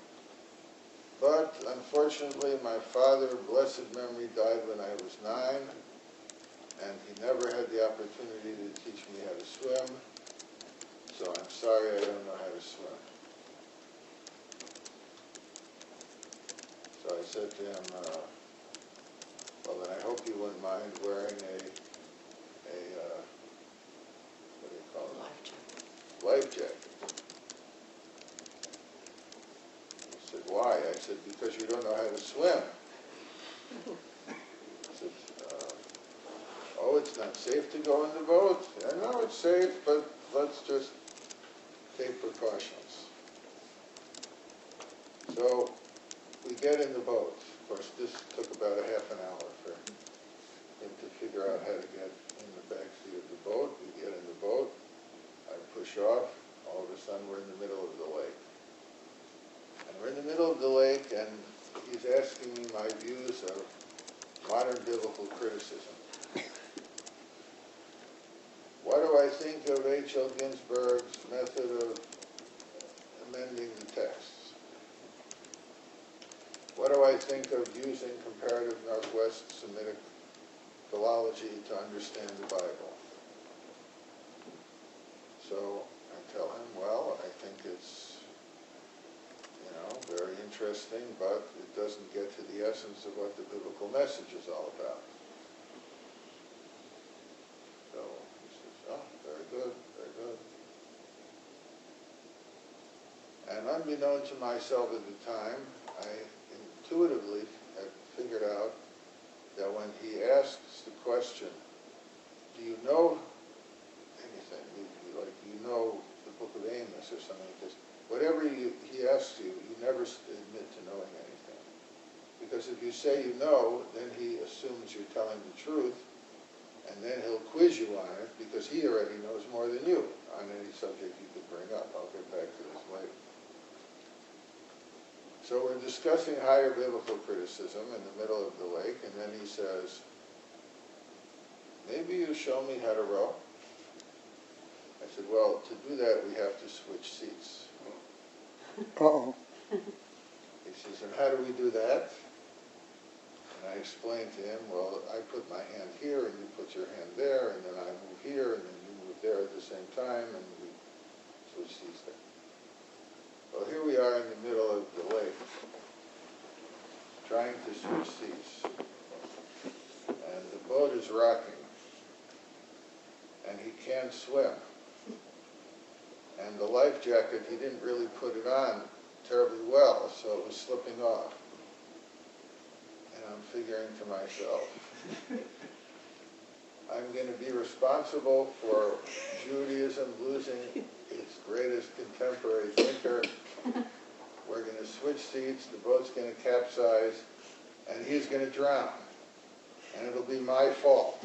but unfortunately my father, blessed memory, died when I was 9, and he never had the opportunity to teach me how to swim, so I'm sorry I don't know how to swim." So I said to him, "Well, then I hope you wouldn't mind wearing a what do you call it? Life jacket." He said, "Why?" I said, "Because you don't know how to swim." He said, "Oh, it's not safe to go in the boat?" "I know it's safe, but let's just take precautions." So we get in the boat. Of course, this took about a half an hour for him to figure out how to get in the back seat of the boat. We get in the boat. I push off. All of a sudden, we're in the middle of the lake. And we're in the middle of the lake, and he's asking me my views of modern biblical criticism. What do I think of H.L. Ginsberg's method of amending the texts? What do I think of using comparative Northwest Semitic philology to understand the Bible? So I tell him, well, I think it's, very interesting, but it doesn't get to the essence of what the biblical message is all about. So he says, "Oh, very good, very good." And unbeknown to myself at the time, I intuitively had figured out that when he asks the question, "Do you know anything?" Do you know the book of Amos or something like this? Whatever he asks you, you never admit to knowing anything. Because if you say you know, then he assumes you're telling the truth, and then he'll quiz you on it because he already knows more than you on any subject you could bring up. I'll get back to this later. So we're discussing higher biblical criticism in the middle of the lake, and then he says, "Maybe you show me how to row?" I said, "Well, to do that, we have to switch seats." Uh-oh. He says, "And how do we do that?" And I explained to him, "Well, I put my hand here, and you put your hand there, and then I move here, and then you move there at the same time, and we switch seats there." Well, here we are in the middle of the lake, trying to switch seats. And the boat is rocking, and he can't swim. And the life jacket, he didn't really put it on terribly well, so it was slipping off. And I'm figuring to myself, I'm going to be responsible for Judaism losing its greatest contemporary thinker. We're going to switch seats, the boat's going to capsize, and he's going to drown. And it'll be my fault.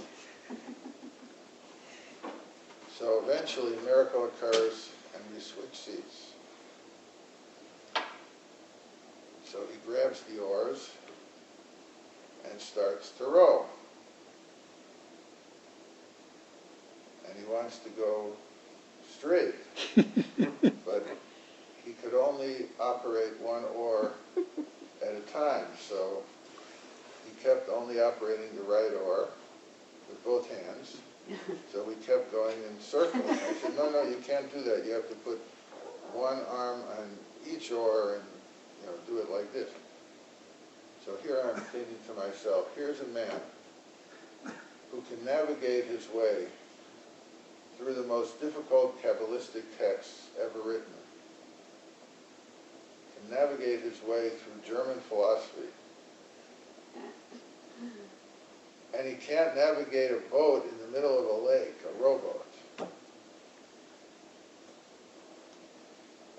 So eventually a miracle occurs, and we switch seats. So he grabs the oars and starts to row. And he wants to go straight, but he could only operate one oar at a time, so he kept only operating the right oar with both hands. So we kept going in circles. I said, no, you can't do that. You have to put one arm on each oar and do it like this. So here I'm thinking to myself, here's a man who can navigate his way through the most difficult Kabbalistic texts ever written, can navigate his way through German philosophy, and he can't navigate a boat in the middle of a lake, a rowboat.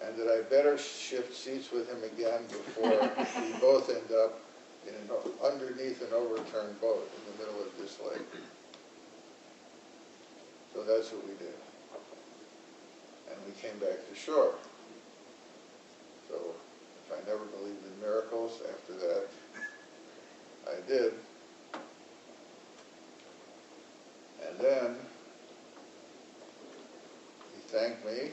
And that I better shift seats with him again before we both end up underneath an overturned boat in the middle of this lake. So that's what we did. And we came back to shore. So if I never believed in miracles after that, I did. And then he thanked me,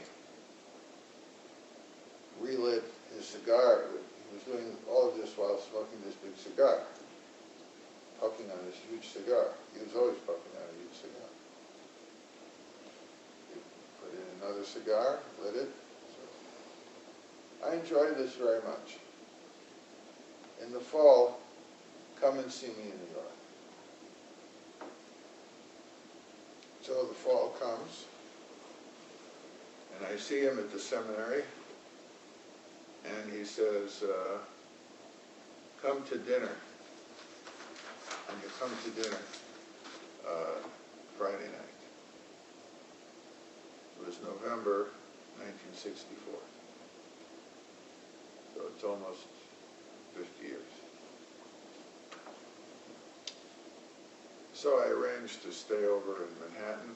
relit his cigar. He was doing all of this while smoking this big cigar, puffing on this huge cigar. He was always puffing on a huge cigar. He put in another cigar, lit it. So I enjoyed this very much. In the fall, come and see me in New York. So the fall comes, and I see him at the seminary, and he says, come to dinner. And you come to dinner Friday night. It was November 1964. So it's almost 50 years. So I arranged to stay over in Manhattan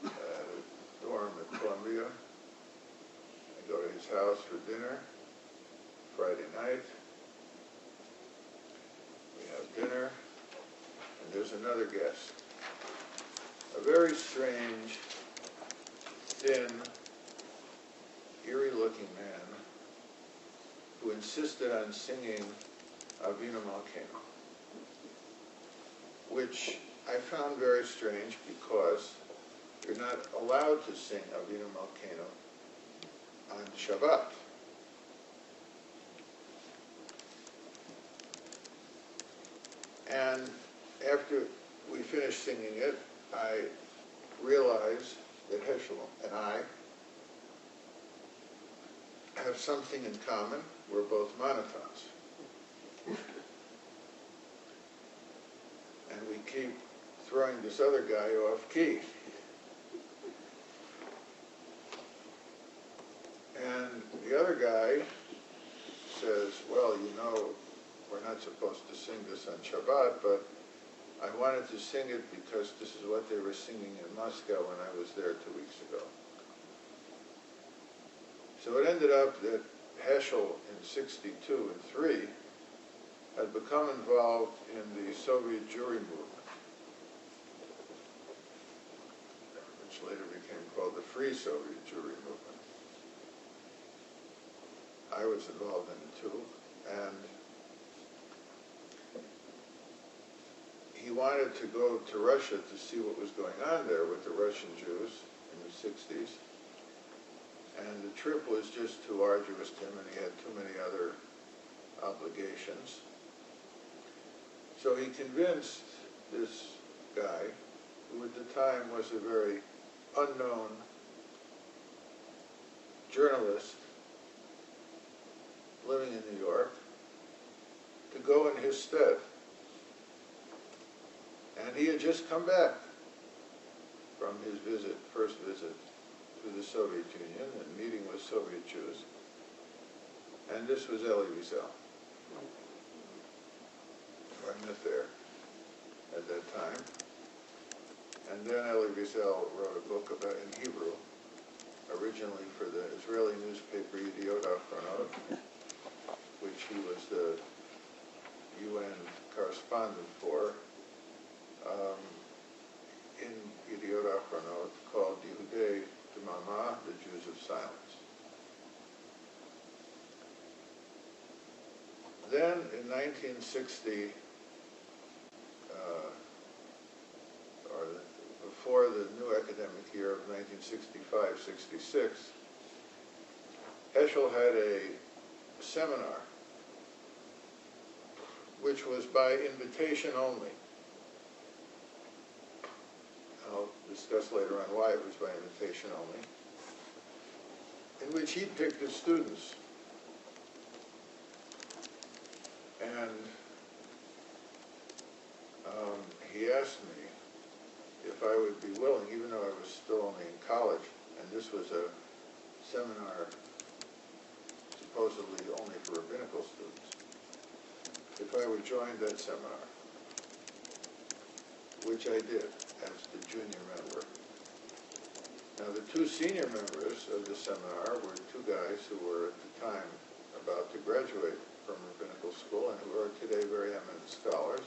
at a dorm at Columbia. I go to his house for dinner Friday night. We have dinner, and there's another guest. A very strange, thin, eerie-looking man who insisted on singing Avinu Malkeinu, which I found very strange because you're not allowed to sing Avinu Malkeinu on Shabbat. And after we finished singing it, I realized that Heshcel and I have something in common. We're both monotons. And we keep throwing this other guy off key. And the other guy says, well, you know, we're not supposed to sing this on Shabbat, but I wanted to sing it because this is what they were singing in Moscow when I was there 2 weeks ago. So it ended up that Heshcel in 62 and 3 had become involved in the Soviet Jewry movement, which later became called the Free Soviet Jewry movement. I was involved in it too, and he wanted to go to Russia to see what was going on there with the Russian Jews in the 60s. And the trip was just too arduous to him, and he had too many other obligations. So he convinced this guy, who at the time was a very unknown journalist living in New York, to go in his stead. And he had just come back from his first visit to the Soviet Union and meeting with Soviet Jews. And this was Elie Wiesel, who I met there at that time. And then Elie Wiesel wrote a book about in Hebrew, originally for the Israeli newspaper Yediot Achronot, which he was the UN correspondent for, in Yediot Achronot, called Yehudei Demama, the Jews of Silence. Then in 1960, or before the new academic year of 1965-66, Heshcel had a seminar which was by invitation only. I'll discuss later on why it was by invitation only, in which he picked his students. And he asked me if I would be willing, even though I was still only in college, and this was a seminar supposedly only for rabbinical students, if I would join that seminar, which I did as the junior member. Now, the two senior members of the seminar were two guys who were at the time about to graduate from rabbinical school and who are today very eminent scholars.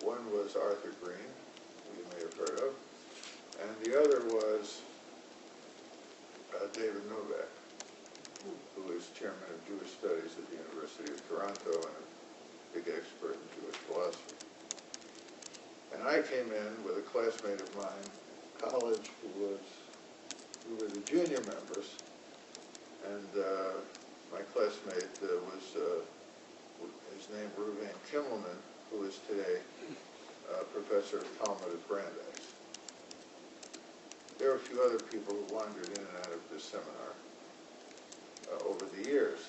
One was Arthur Green, who you may have heard of, and the other was David Novak, who is chairman of Jewish Studies at the University of Toronto and a big expert in Jewish philosophy. And I came in with a classmate of mine in college who were the junior members, and my classmate was his name Reuven Kimmelman, who is today professor of Talmud at Brandeis. There are a few other people who wandered in and out of this seminar over the years.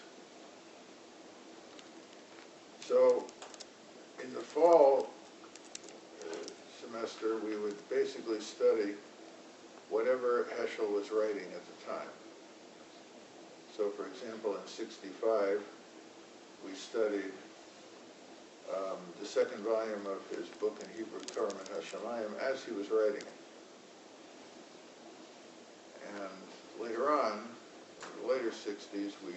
So in the fall semester, we would basically study whatever Heshcel was writing at the time. So for example, in '65, we studied the second volume of his book in Hebrew, Torah and Hashemayim, as he was writing it. And later on, in the later '60s, we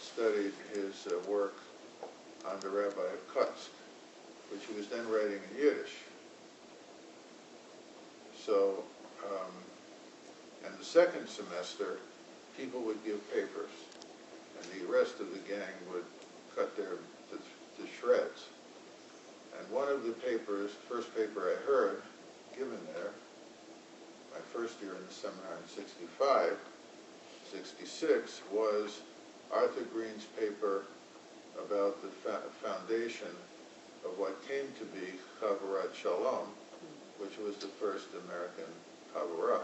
studied his work on the Rabbi of Kutsk, which he was then writing in Yiddish. So, and the second semester, people would give papers, and the rest of the gang would cut their to shreds. And one of the papers, first paper I heard given there, my first year in the seminar in '65, '66, was Arthur Green's paper about the foundation of what came to be Chavarat Shalom, which was the first American Chavarah.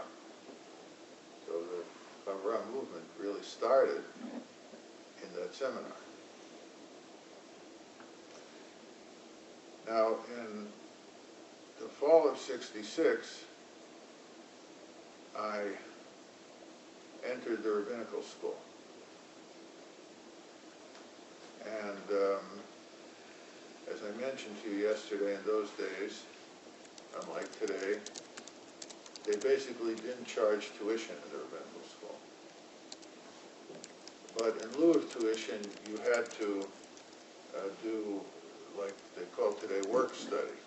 So the Chavarah movement really started in that seminar. Now, in the fall of '66, I entered the rabbinical school. And as I mentioned to you yesterday, in those days, unlike today, they basically didn't charge tuition in the rabbinical school. But in lieu of tuition, you had to do, like they call today, work study.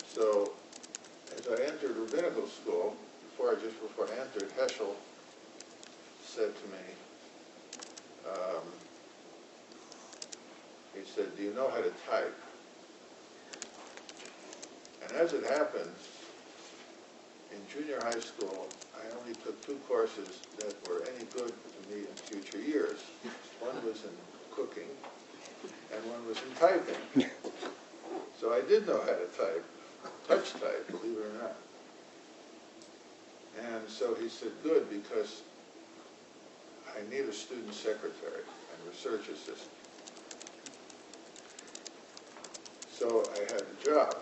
So, as I entered rabbinical school, just before I entered, Heshcel said to me, he said, "Do you know how to type?" And as it happened, in junior high school, I only took 2 courses that were any good to me in future years. One was in cooking, and one was in typing. So I did know how to type, touch type, believe it or not. And so he said, good, because I need a student secretary and research assistant. So I had a job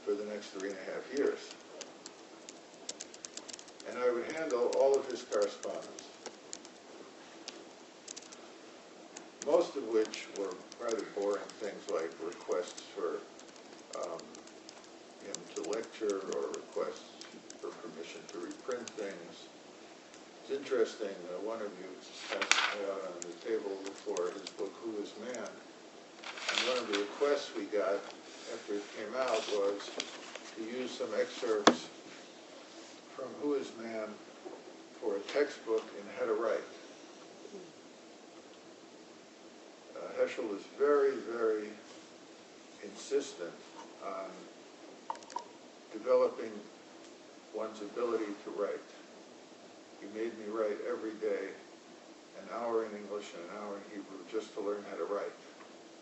for the next 3.5 years. And I would handle all of his correspondence, most of which were rather boring things like requests for him to lecture or requests for permission to reprint things. It's interesting, one of you passed out on the table before his book, Who is Man? And one of the requests we got after it came out was to use some excerpts from Who is Man for a textbook in how to write. Heshcel was very, very insistent on developing one's ability to write. He made me write every day an hour in English and an hour in Hebrew just to learn how to write,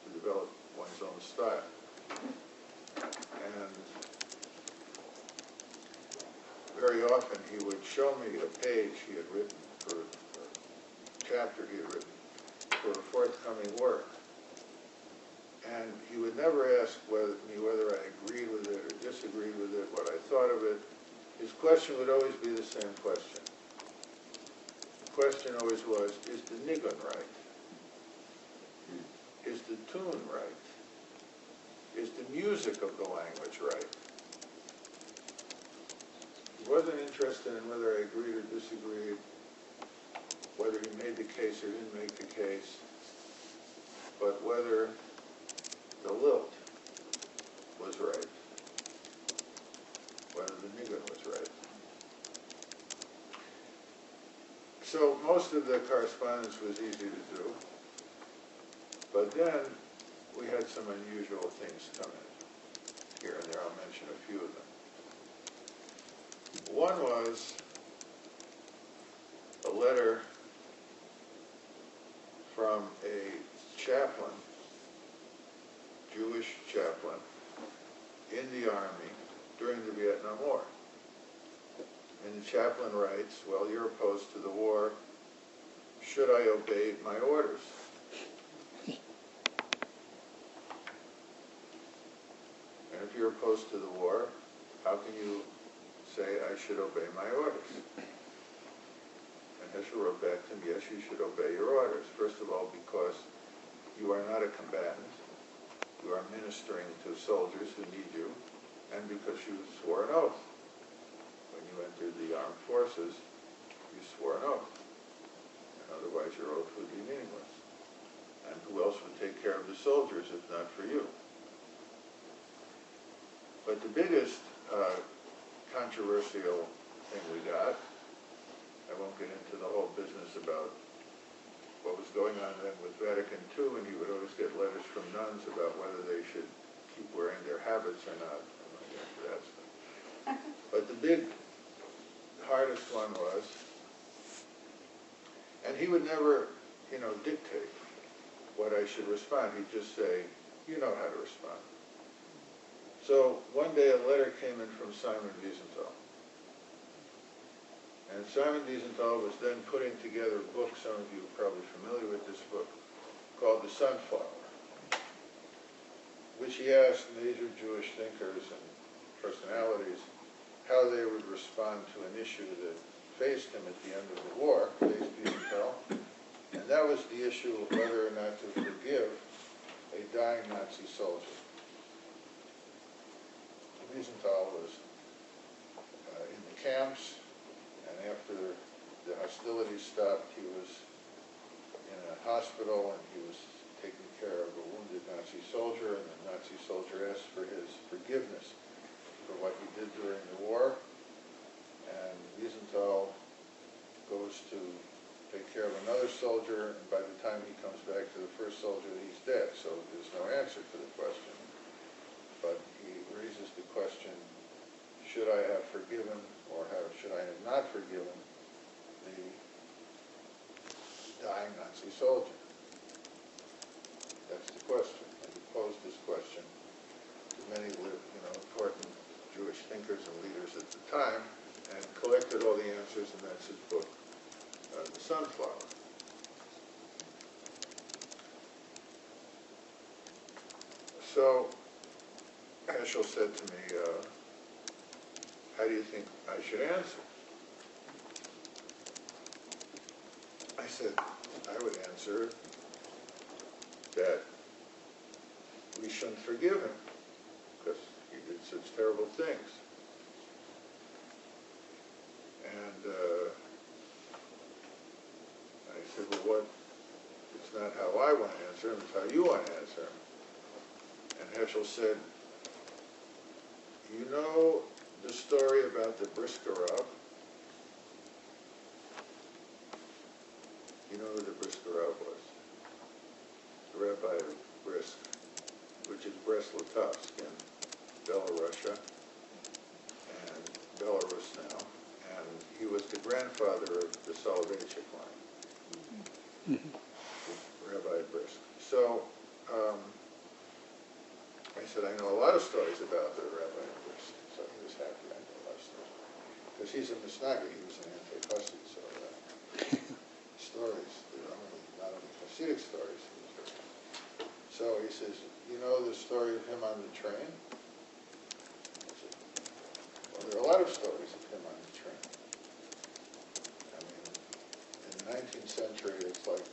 to develop one's own style. And very often he would show me a page he had written for a chapter he had written for a forthcoming work. And he would never ask me whether I agreed with it or disagreed with it, what I thought of it. His question would always be the same question. The question always was, is the nigun right? Is the tune right? Is the music of the language right? He wasn't interested in whether I agreed or disagreed, whether he made the case or didn't make the case, but whether the lilt was right, whether the nigun was right. So most of the correspondence was easy to do, but then we had some unusual things come in. Here and there, I'll mention a few of them. One was a letter from a chaplain, Jewish chaplain, in the Army during the Vietnam War. And the chaplain writes, well, you're opposed to the war. Should I obey my orders? And if you're opposed to the war, how can you say I should obey my orders? And Heshcel wrote back to him, yes, you should obey your orders. First of all, because you are not a combatant. You are ministering to soldiers who need you, and because you swore an oath. When you entered the armed forces, you swore an oath. And otherwise your oath would be meaningless. And who else would take care of the soldiers if not for you? But the biggest controversial thing we got, I won't get into the whole business about what was going on then with Vatican II, and he would always get letters from nuns about whether they should keep wearing their habits or not. I'm not getting into that stuff. But the big, hardest one was, and he would never, dictate what I should respond. He'd just say, you know how to respond. So one day a letter came in from Simon Wiesenthal. And Simon Wiesenthal was then putting together a book, some of you are probably familiar with this book, called The Sunflower, which he asked major Jewish thinkers and personalities how they would respond to an issue that faced him at the end of the war, faced Wiesenthal, and that was the issue of whether or not to forgive a dying Nazi soldier. Wiesenthal was in the camps, and after the hostilities stopped, he was in a hospital, and he was taking care of a wounded Nazi soldier, and the Nazi soldier asked for his forgiveness for what he did during the war, and Wiesenthal goes to take care of another soldier, and by the time he comes back to the first soldier, he's dead, so there's no answer to the question. But he raises the question, should I have forgiven or should I have not forgiven the dying Nazi soldier? That's the question. And he posed this question to many important Jewish thinkers and leaders at the time and collected all the answers, and that's his book, The Sunflower. So Heschel said to me, how do you think I should answer? I said, I would answer that we shouldn't forgive him because he did such terrible things. And I said, well, it's not how I want to answer him, it's how you want to answer him. And Heschel said, you know the story about the Brisker Rav? You know who the Brisker Rav was? The Rabbi of Brisk, which is Brest-Litovsk in Belarusia, and Belarus now. And he was the grandfather grandfather of the Soloveitchik line, Rabbi Brisk. So I said, I know a lot of stories about the Rabbi Brisk. So he was happy I knew a lot of stories. Because he's a Misnagi, he was an anti-Hussid, so stories, they're not only Hasidic stories. So he says, you know the story of him on the train? I said, well, there are a lot of stories of him on the train. I mean, in the 19th century, it's like,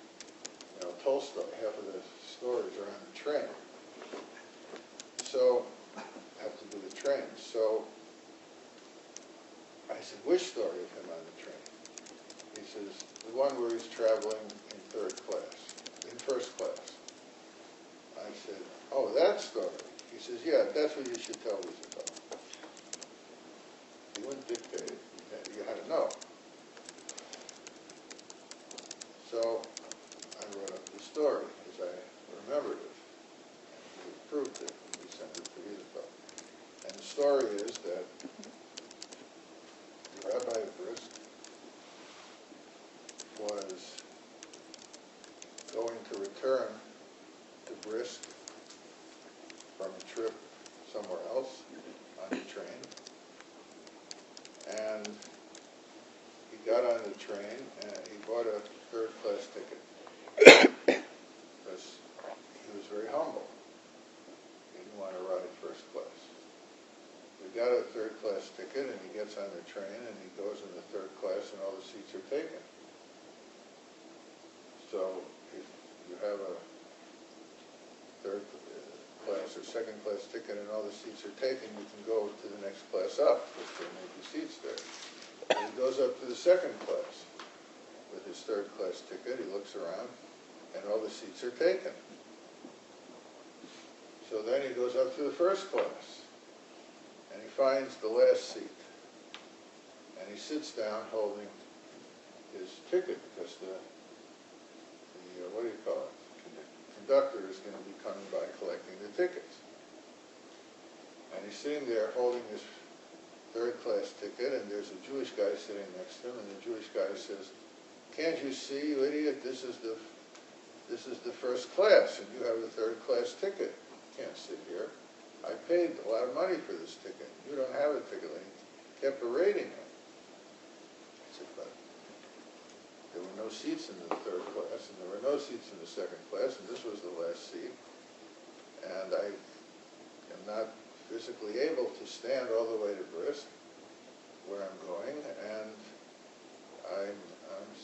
Tolstoy, half of the stories are on the train. So, have to do with trains. So, I said, which story of him on the train? He says, the one where he's traveling in first class. I said, oh, that story. He says, yeah, that's what you should tell Isabel. He wouldn't dictate it. You had to know. So I wrote up the story as I remembered it. And he approved it, and we sent it to Isabel. And the story is that Rabbi Brisk was going to return to Brisk from a trip somewhere else on the train. And he got on the train and he bought a third-class ticket because he was very humble. He didn't want to ride first class. He got a third-class ticket and he gets on the train and he goes in the third class and all the seats are taken. So if you have a third class or second class ticket and all the seats are taken, you can go to the next class up because there may be seats there. And he goes up to the second class with his third class ticket. He looks around and all the seats are taken. So then he goes up to the first class and he finds the last seat. And he sits down holding his ticket because the what do you call it? Conductor is going to be coming by collecting the tickets. And he's sitting there holding his third-class ticket, and there's a Jewish guy sitting next to him, and the Jewish guy says, "Can't you see, you idiot? This is the first class, and you have a third-class ticket. You can't sit here. I paid a lot of money for this ticket. You don't have a ticket." And he kept berating him. I said, "But there were no seats in the third class, and there were no seats in the second class, and this was the last seat. And I am not physically able to stand all the way to Brisk, where I'm going, and I'm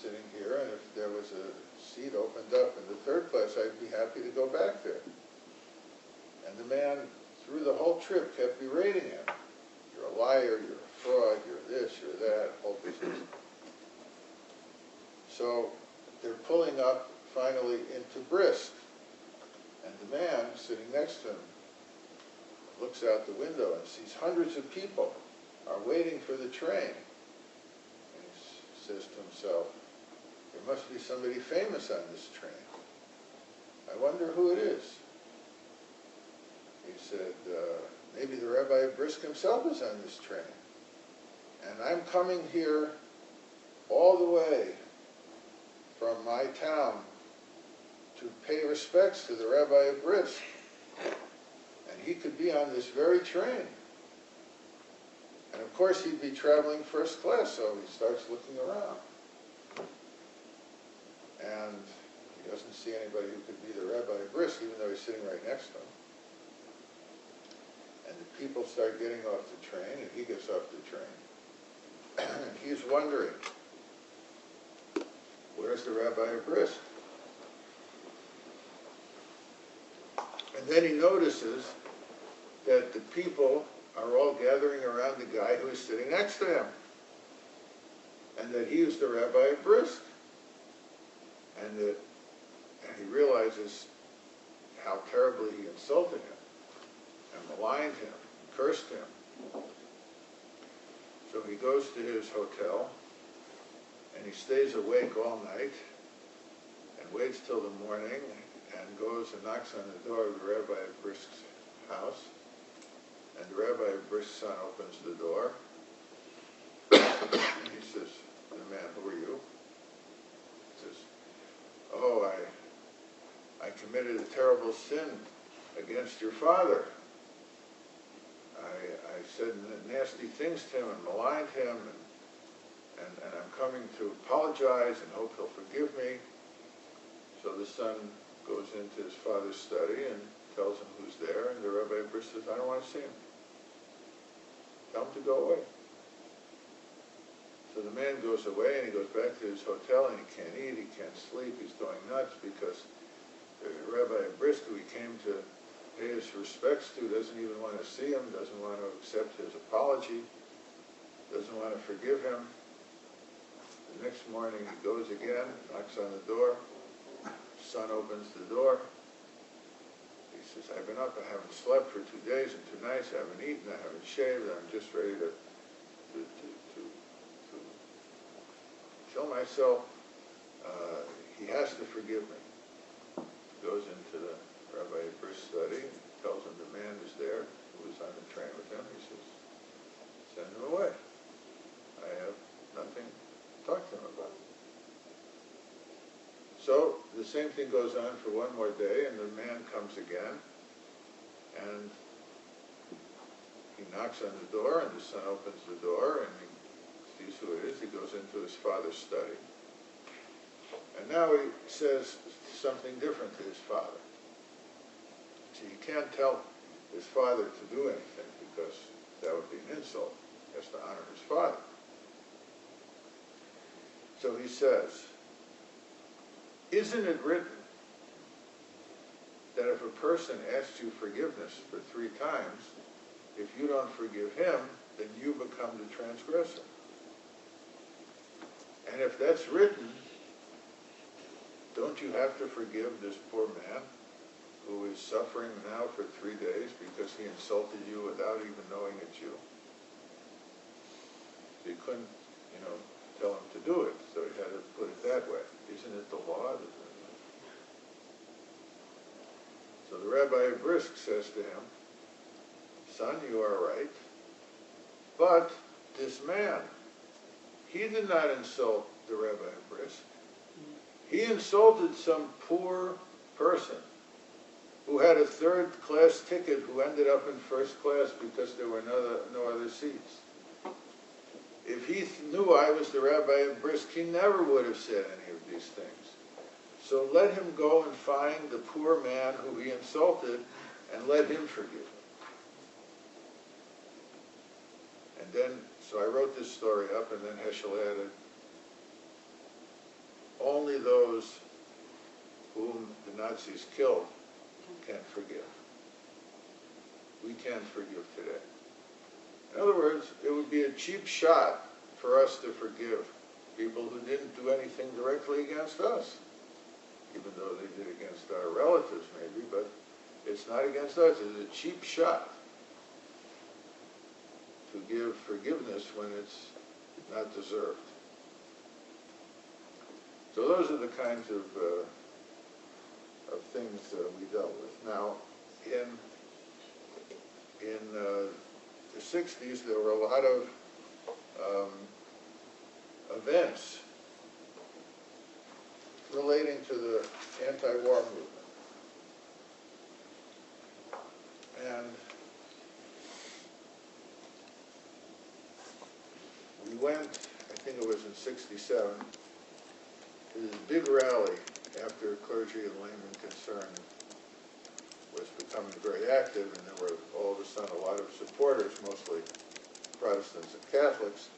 sitting here, and if there was a seat opened up in the third class, I'd be happy to go back there." And the man, through the whole trip, kept berating him. "You're a liar, you're a fraud, you're this, you're that," whole business. So they're pulling up finally into Brisk, and the man sitting next to him looks out the window and sees hundreds of people are waiting for the train. And he says to himself, "There must be somebody famous on this train. I wonder who it is." He said, "Maybe the Rabbi Brisk himself is on this train. And I'm coming here all the way from my town to pay respects to the Rabbi of Brisk. And he could be on this very train. And of course he'd be traveling first class," so he starts looking around. And he doesn't see anybody who could be the Rabbi of Brisk, even though he's sitting right next to him. And the people start getting off the train, and he gets off the train. And he's wondering, where's the Rabbi of Brisk? And then he notices that the people are all gathering around the guy who is sitting next to him, and that he is the Rabbi of Brisk. And he realizes how terribly he insulted him, and maligned him, and cursed him. So he goes to his hotel, and he stays awake all night, and waits till the morning, and goes and knocks on the door of the Rabbi of Brisk's house. And the Rabbi of Brisk's son opens the door. And he says, the man, who are you? He says, oh, I committed a terrible sin against your father. I said nasty things to him and maligned him, and I'm coming to apologize and hope he'll forgive me. So the son goes into his father's study and tells him who's there, and the Rabbi Briss says, I don't want to see him. Tell him to go away. So the man goes away, and he goes back to his hotel, and he can't eat, he can't sleep, he's going nuts because Rabbi Brisk, who he came to pay his respects to, doesn't even want to see him, doesn't want to accept his apology, doesn't want to forgive him. The next morning he goes again, knocks on the door, son opens the door. He says, I've been up, I haven't slept for 2 days and 2 nights, I haven't eaten, I haven't shaved, I'm just ready to kill myself. He has to forgive me. Goes into the Rabbi Briss study, tells him the man is there, who was on the train with him. He says, send him away. I have nothing to talk to him about. So the same thing goes on for one more day, and the man comes again, and he knocks on the door, and the son opens the door, and he sees who it is. He goes into his father's study. And now he says something different to his father. See, he can't tell his father to do anything because that would be an insult. He has to honor his father. So he says, isn't it written that if a person asks you forgiveness for 3 times, if you don't forgive him, then you become the transgressor? And if that's written, don't you have to forgive this poor man who is suffering now for 3 days because he insulted you without even knowing it's you? So you couldn't, tell him to do it, so he had to put it that way. Isn't it the law? So the Rabbi Brisk says to him, son, you are right, but this man, he did not insult the Rabbi Brisk. He insulted some poor person who had a 3rd-class ticket who ended up in 1st class because there were no other seats. If he knew I was the Rabbi of Brisk, he never would have said any of these things. So let him go and find the poor man who he insulted and let him forgive him. And then, so I wrote this story up, and then Heshcel added, only those whom the Nazis killed can forgive. We can't forgive today. In other words, it would be a cheap shot for us to forgive people who didn't do anything directly against us, even though they did against our relatives maybe, but it's not against us. It's a cheap shot to give forgiveness when it's not deserved. So those are the kinds of things we dealt with. Now, in the 60s, there were a lot of events relating to the anti-war movement. And we went, I think it was in 67, to this big rally after clergy and layman concern was becoming very active, and there were all of a sudden a lot of supporters, mostly Protestants and Catholics,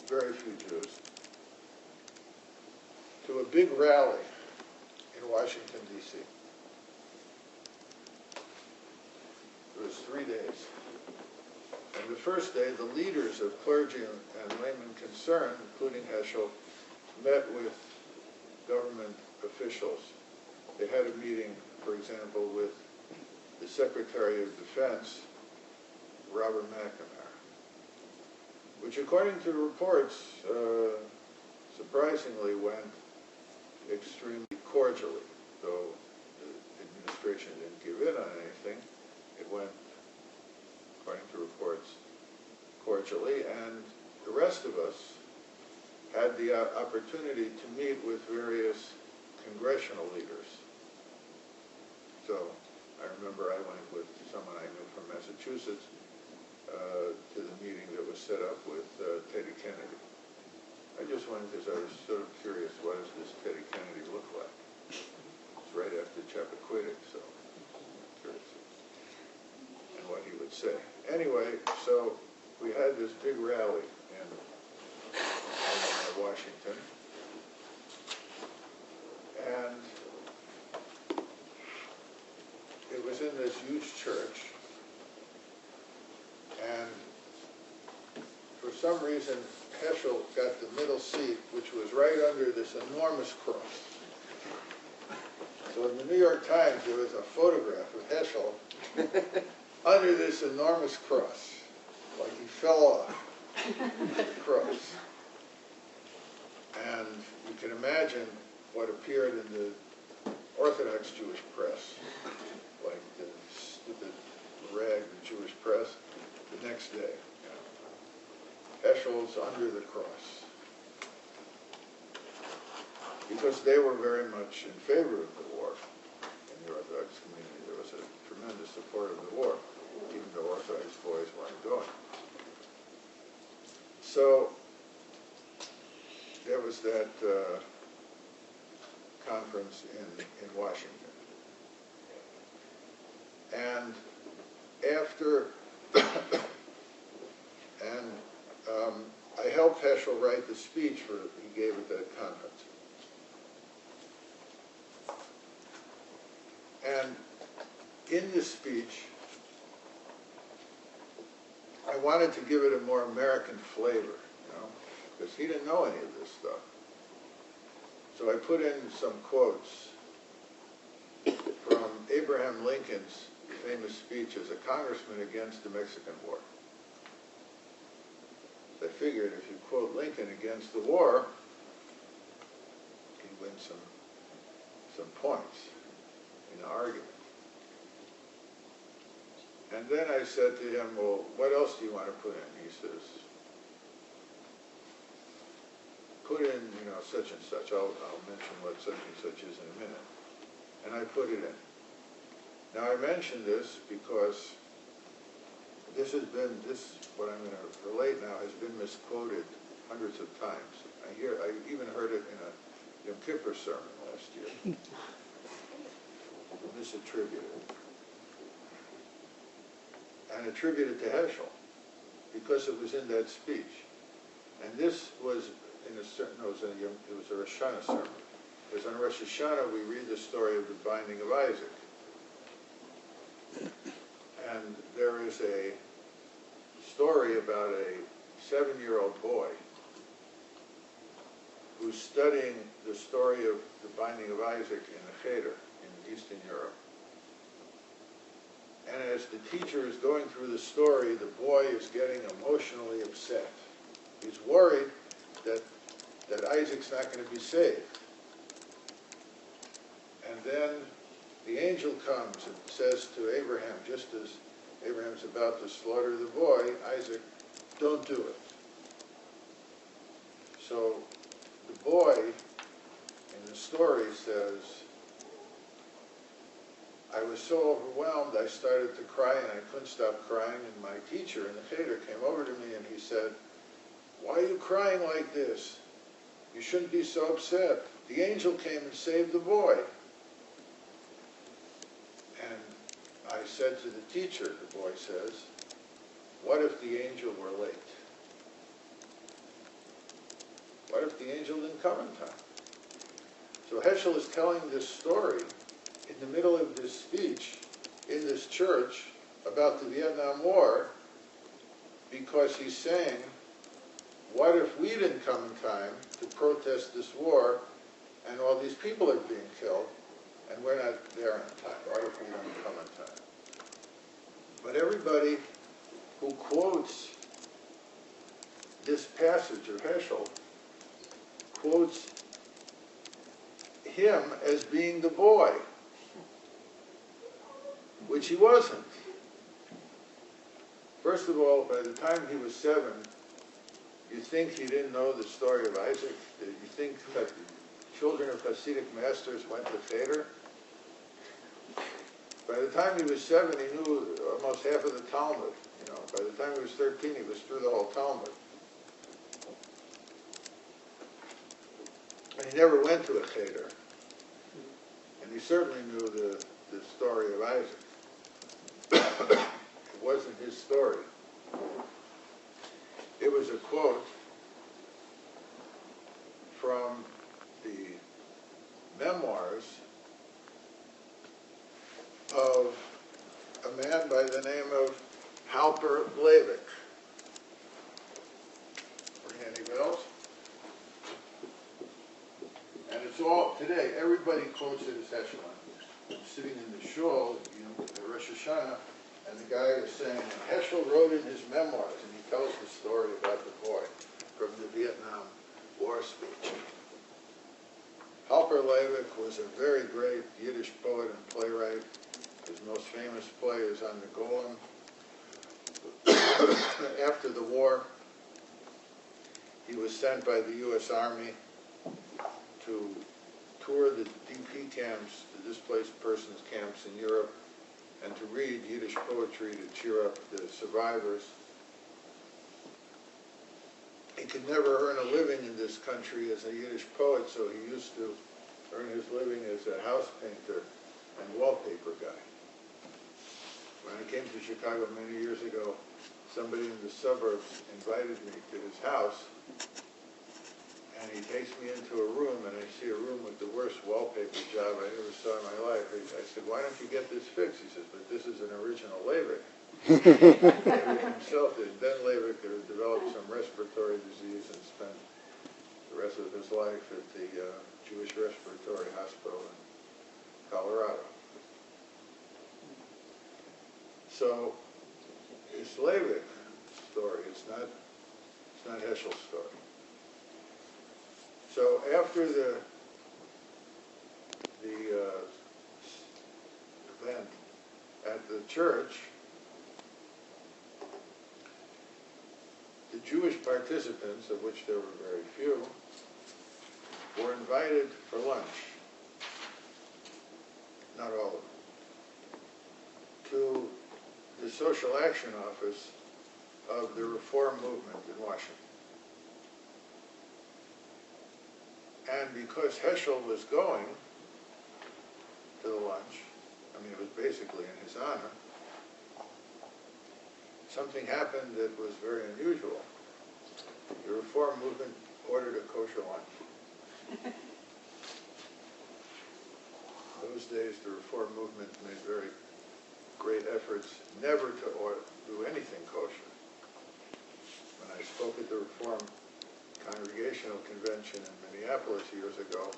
very few Jews, to a big rally in Washington, D.C. It was 3 days. And the first day, the leaders of clergy and layman concern, including Heshcel, met with government officials. They had a meeting, for example, with the Secretary of Defense, Robert McNamara, which according to reports, surprisingly went extremely cordially, though the administration didn't give in on anything. It went, according to reports, cordially, and the rest of us had the opportunity to meet with various congressional leaders. So I remember I went with someone I knew from Massachusetts to the meeting that was set up with Teddy Kennedy. I just went because I was sort of curious, what does this Teddy Kennedy look like? It's right after Chappaquiddick, so I'm curious. And what he would say. Anyway, so we had this big rally in Washington. And it was in this huge church. And for some reason, Heshcel got the middle seat, which was right under this enormous cross. So in the New York Times, there was a photograph of Heshcel under this enormous cross, like he fell off the cross. And you can imagine what appeared in the Orthodox Jewish press, like the stupid rag, the Jewish press, the next day. Heshcel's under the cross. Because they were very much in favor of the war. In the Orthodox community, there was a tremendous support of the war, even though Orthodox boys weren't going. So there was that conference in Washington. And after, I helped Heshcel write the speech he gave at that conference. And in this speech, I wanted to give it a more American flavor, because he didn't know any of this stuff. So I put in some quotes from Abraham Lincoln's famous speech as a congressman against the Mexican War. I figured if you quote Lincoln against the war, you win some points in the argument. And then I said to him, well, what else do you want to put in? He says, put in, such and such. I'll mention what such and such is in a minute. And I put it in. Now I mention this because this, what I'm going to relate now, has been misquoted hundreds of times. I even heard it in a Yom Kippur sermon last year. Misattributed. And attributed to Heshcel, because it was in that speech. And this was it was a Rosh Hashanah sermon. Because on Rosh Hashanah we read the story of the binding of Isaac. And there is a story about a 7-year-old boy who's studying the story of the binding of Isaac in the Cheder in Eastern Europe. And as the teacher is going through the story, the boy is getting emotionally upset. He's worried that Isaac's not going to be saved. And then the angel comes and says to Abraham, just as Abraham's about to slaughter the boy, Isaac, don't do it. So the boy in the story says, I was so overwhelmed, I started to cry, and I couldn't stop crying, and my teacher in the Cheder came over to me and he said, why are you crying like this? You shouldn't be so upset. The angel came and saved the boy. And I said to the teacher, the boy says, what if the angel were late? What if the angel didn't come in time? So Heshcel is telling this story in the middle of this speech in this church about the Vietnam War, because he's saying, what if we didn't come in time to protest this war and all these people are being killed and we're not there in time? What if we don't come in time? But everybody who quotes this passage of Heshcel quotes him as being the boy, which he wasn't. First of all, by the time he was 7, You think he didn't know the story of Isaac? You think that the children of Hasidic masters went to Cheder? By the time he was 7, he knew almost half of the Talmud. You know, by the time he was 13, he was through the whole Talmud. And he never went to a Cheder. And he certainly knew the story of Isaac. It wasn't his story. It was a quote from the memoirs of a man by the name of Halper Leivik. Any bells? And it's all, today, everybody quotes it as Heshcel. I'm sitting in the shul, you know, at Rosh Hashanah, and the guy is saying, Heshcel wrote in his memoirs, and he tells the story about the boy from the Vietnam War speech. Halper Leivik was a very great Yiddish poet and playwright. His most famous play is on the Golem. After the war, he was sent by the U.S. Army to tour the DP camps, the displaced persons camps in Europe, and to read Yiddish poetry to cheer up the survivors. He could never earn a living in this country as a Yiddish poet, so he used to earn his living as a house painter and wallpaper guy. When I came to Chicago many years ago, somebody in the suburbs invited me to his house, and he takes me into a room, and I see a room with the worst wallpaper job I ever saw in my life. I said, why don't you get this fixed? He says, but this is an original Leivik. Leivik himself did. Then Leivik developed some respiratory disease and spent the rest of his life at the Jewish Respiratory Hospital in Colorado. So it's Leivik's story. It's not Heschel's story. So after the event at the church, the Jewish participants, of which there were very few, were invited for lunch. Not all of them. To the social action office of the Reform movement in Washington. And because Heshcel was going to the lunch, I mean, it was basically in his honor, something happened that was very unusual. The Reform movement ordered a kosher lunch. Those days, the Reform movement made very great efforts never to do anything kosher. When I spoke at the Reform Congregational Convention in Minneapolis years ago,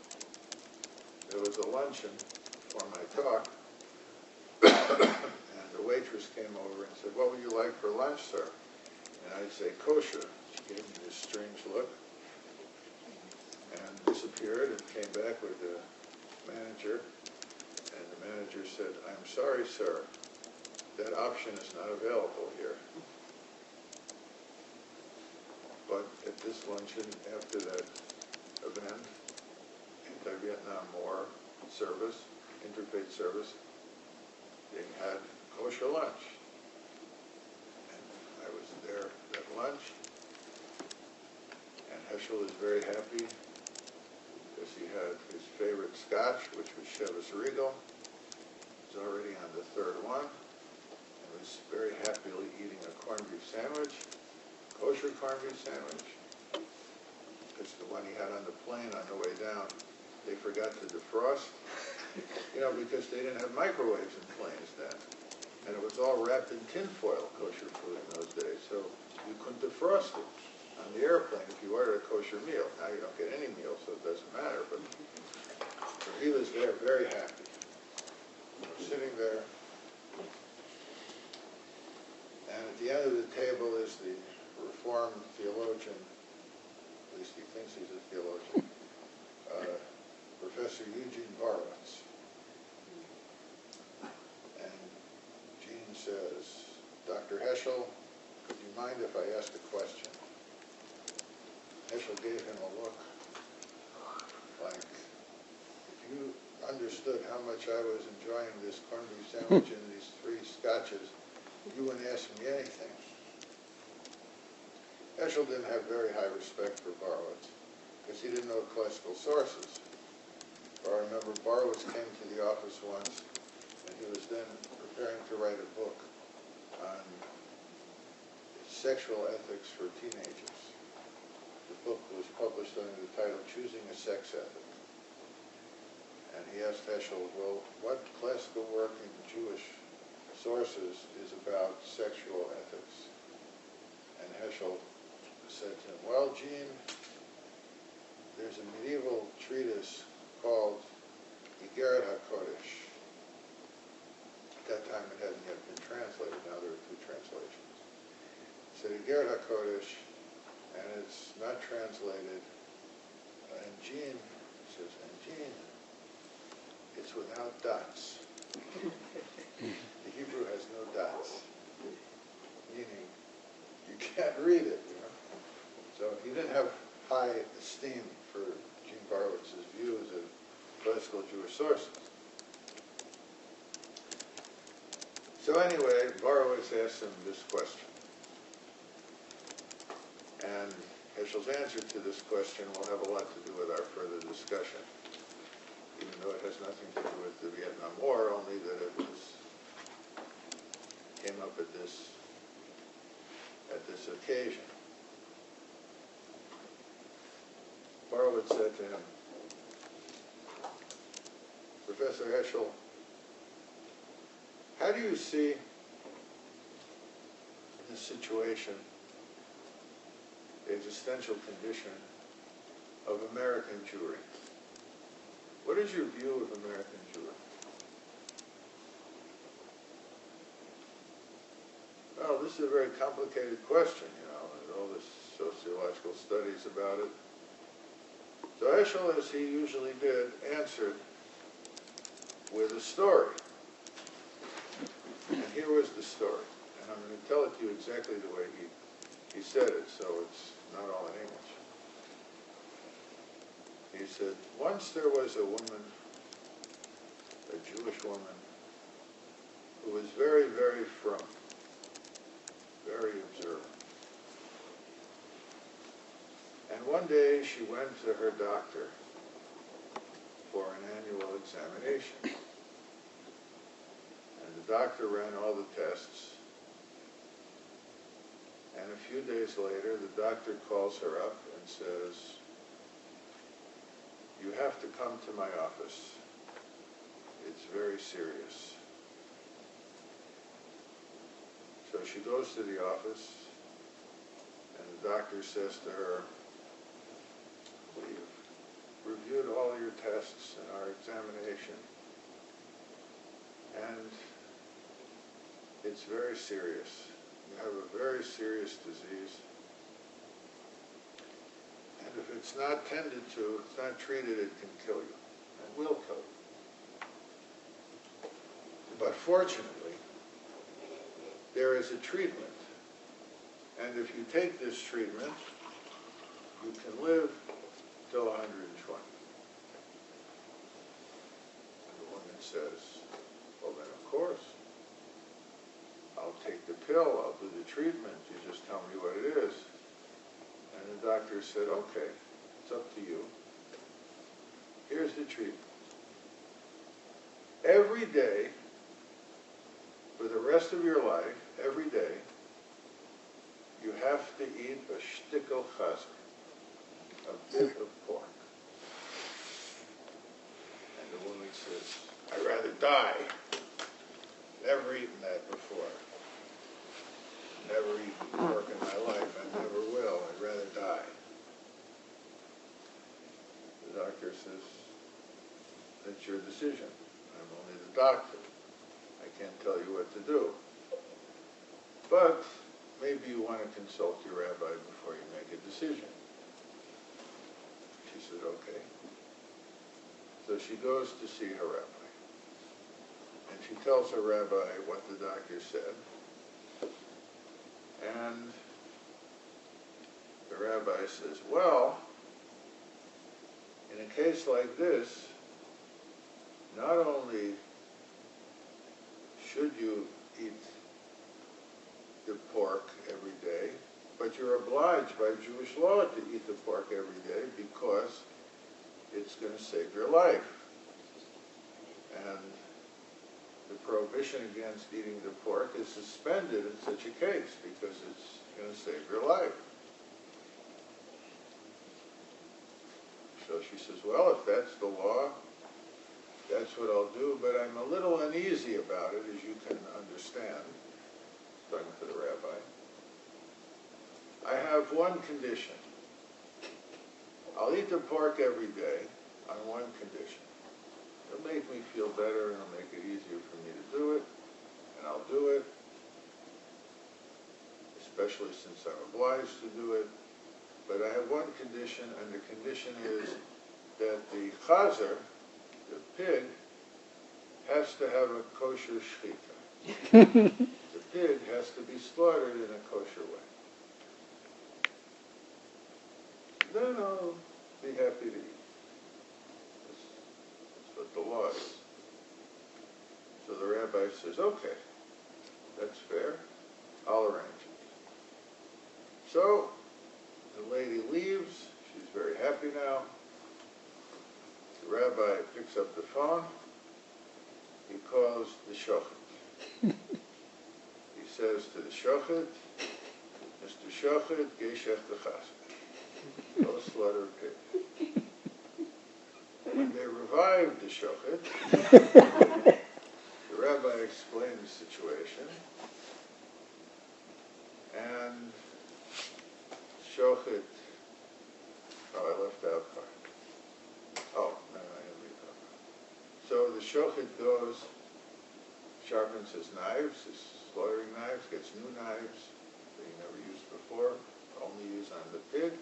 there was a luncheon for my talk, and the waitress came over and said, what would you like for lunch, sir? And I'd say, kosher. She gave me this strange look and disappeared and came back with the manager, and the manager said, I'm sorry, sir, that option is not available here. But at this luncheon, after that event, anti-Vietnam War service, interfaith service, they had kosher lunch. And I was there at lunch, and Heshcel was very happy because he had his favorite scotch, which was Chivas Regal. He was already on the third one, and was very happily eating a corned beef sandwich, kosher corned beef sandwich, because the one he had on the plane on the way down, they forgot to defrost, because they didn't have microwaves in planes then. And it was all wrapped in tinfoil, kosher food in those days, so you couldn't defrost it on the airplane if you ordered a kosher meal. Now you don't get any meal, so it doesn't matter, but so he was there very happy. Sitting there, and at the end of the table is the Reformed theologian, at least he thinks he's a theologian, Professor Eugene Barwitz. And Gene says, Dr. Heschel, would you mind if I ask a question? Heschel gave him a look like, if you understood how much I was enjoying this corned beef sandwich and these 3 scotches, you wouldn't ask me anything. Heschel didn't have very high respect for Borowitz because he didn't know classical sources. But I remember Borowitz came to the office once, and he was then preparing to write a book on sexual ethics for teenagers. The book was published under the title Choosing a Sex Ethic. And he asked Heschel, well, what classical work in Jewish sources is about sexual ethics? And Heschel said to him, well, Gene, there's a medieval treatise called Igeret HaKodesh. At that time it hadn't yet been translated, now there are 2 translations. He said Igeret HaKodesh, and it's not translated. And Gene, he says, and Gene, it's without dots. The Hebrew has no dots, meaning you can't read it, you know. So he didn't have high esteem for Gene Borowitz's views of classical Jewish sources. So anyway, Borowitz asked him this question. And Heschel's answer to this question will have a lot to do with our further discussion, even though it has nothing to do with the Vietnam War, only that it came up at this occasion. Borowitz said to him, Professor Heschel, how do you see the situation, the existential condition of American Jewry? What is your view of American Jewry? Well, this is a very complicated question, you know, and all this sociological studies about it. So Heshcel, as he usually did, answered with a story. And here was the story. And I'm going to tell it to you exactly the way he said it, so it's not all in English. He said, once there was a woman, a Jewish woman, who was very, very frum, very observant. And one day she went to her doctor for an annual examination. And the doctor ran all the tests. And a few days later, the doctor calls her up and says, you have to come to my office. It's very serious. So she goes to the office, and the doctor says to her, we've reviewed all your tests and our examination, and it's very serious. You have a very serious disease, and if it's not tended to, it's not treated, it can kill you, and will kill you. But fortunately, there is a treatment, and if you take this treatment, you can live till 120. And the woman says, well then of course, I'll take the pill, I'll do the treatment, you just tell me what it is. And the doctor said, okay, it's up to you. Here's the treatment. Every day, for the rest of your life, every day, you have to eat a shtickle chazer, a bit of pork. And the woman says, I'd rather die. Never eaten that before. Never eaten pork in my life. I never will. I'd rather die. The doctor says, that's your decision. I'm only the doctor. I can't tell you what to do. But maybe you want to consult your rabbi before you make a decision. She said, okay. So she goes to see her rabbi. And she tells her rabbi what the doctor said. And the rabbi rabbi says, well, in a case like this, not only should you eat the pork every day, but you're obliged by Jewish law to eat the pork every day because it's going to save your life. And the prohibition against eating the pork is suspended in such a case because it's going to save your life. So she says, well, if that's the law, that's what I'll do, but I'm a little uneasy about it, as you can understand. Talking to the rabbi. I have one condition. I'll eat the pork every day on one condition. It'll make me feel better and it'll make it easier for me to do it, and I'll do it, especially since I'm obliged to do it. But I have one condition, and the condition is that the chazer, the pig, has to have a kosher shechita. The pig has to be slaughtered in a kosher way. Then I'll be happy to eat. That's what the law is. So the rabbi says, okay, that's fair. I'll arrange it. So the lady leaves. She's very happy now. The rabbi picks up the phone. He calls the shochet. He says to the shochet, Mr. Shochet, geshech the go slaughter a pig. When they revived the shochet, the rabbi explained the situation, and shochet, oh, I left out part. Oh, no, I didn't leave out. So the shochet goes, sharpens his knives, his slaughtering knives, gets new knives that he never used before, only used on the pig.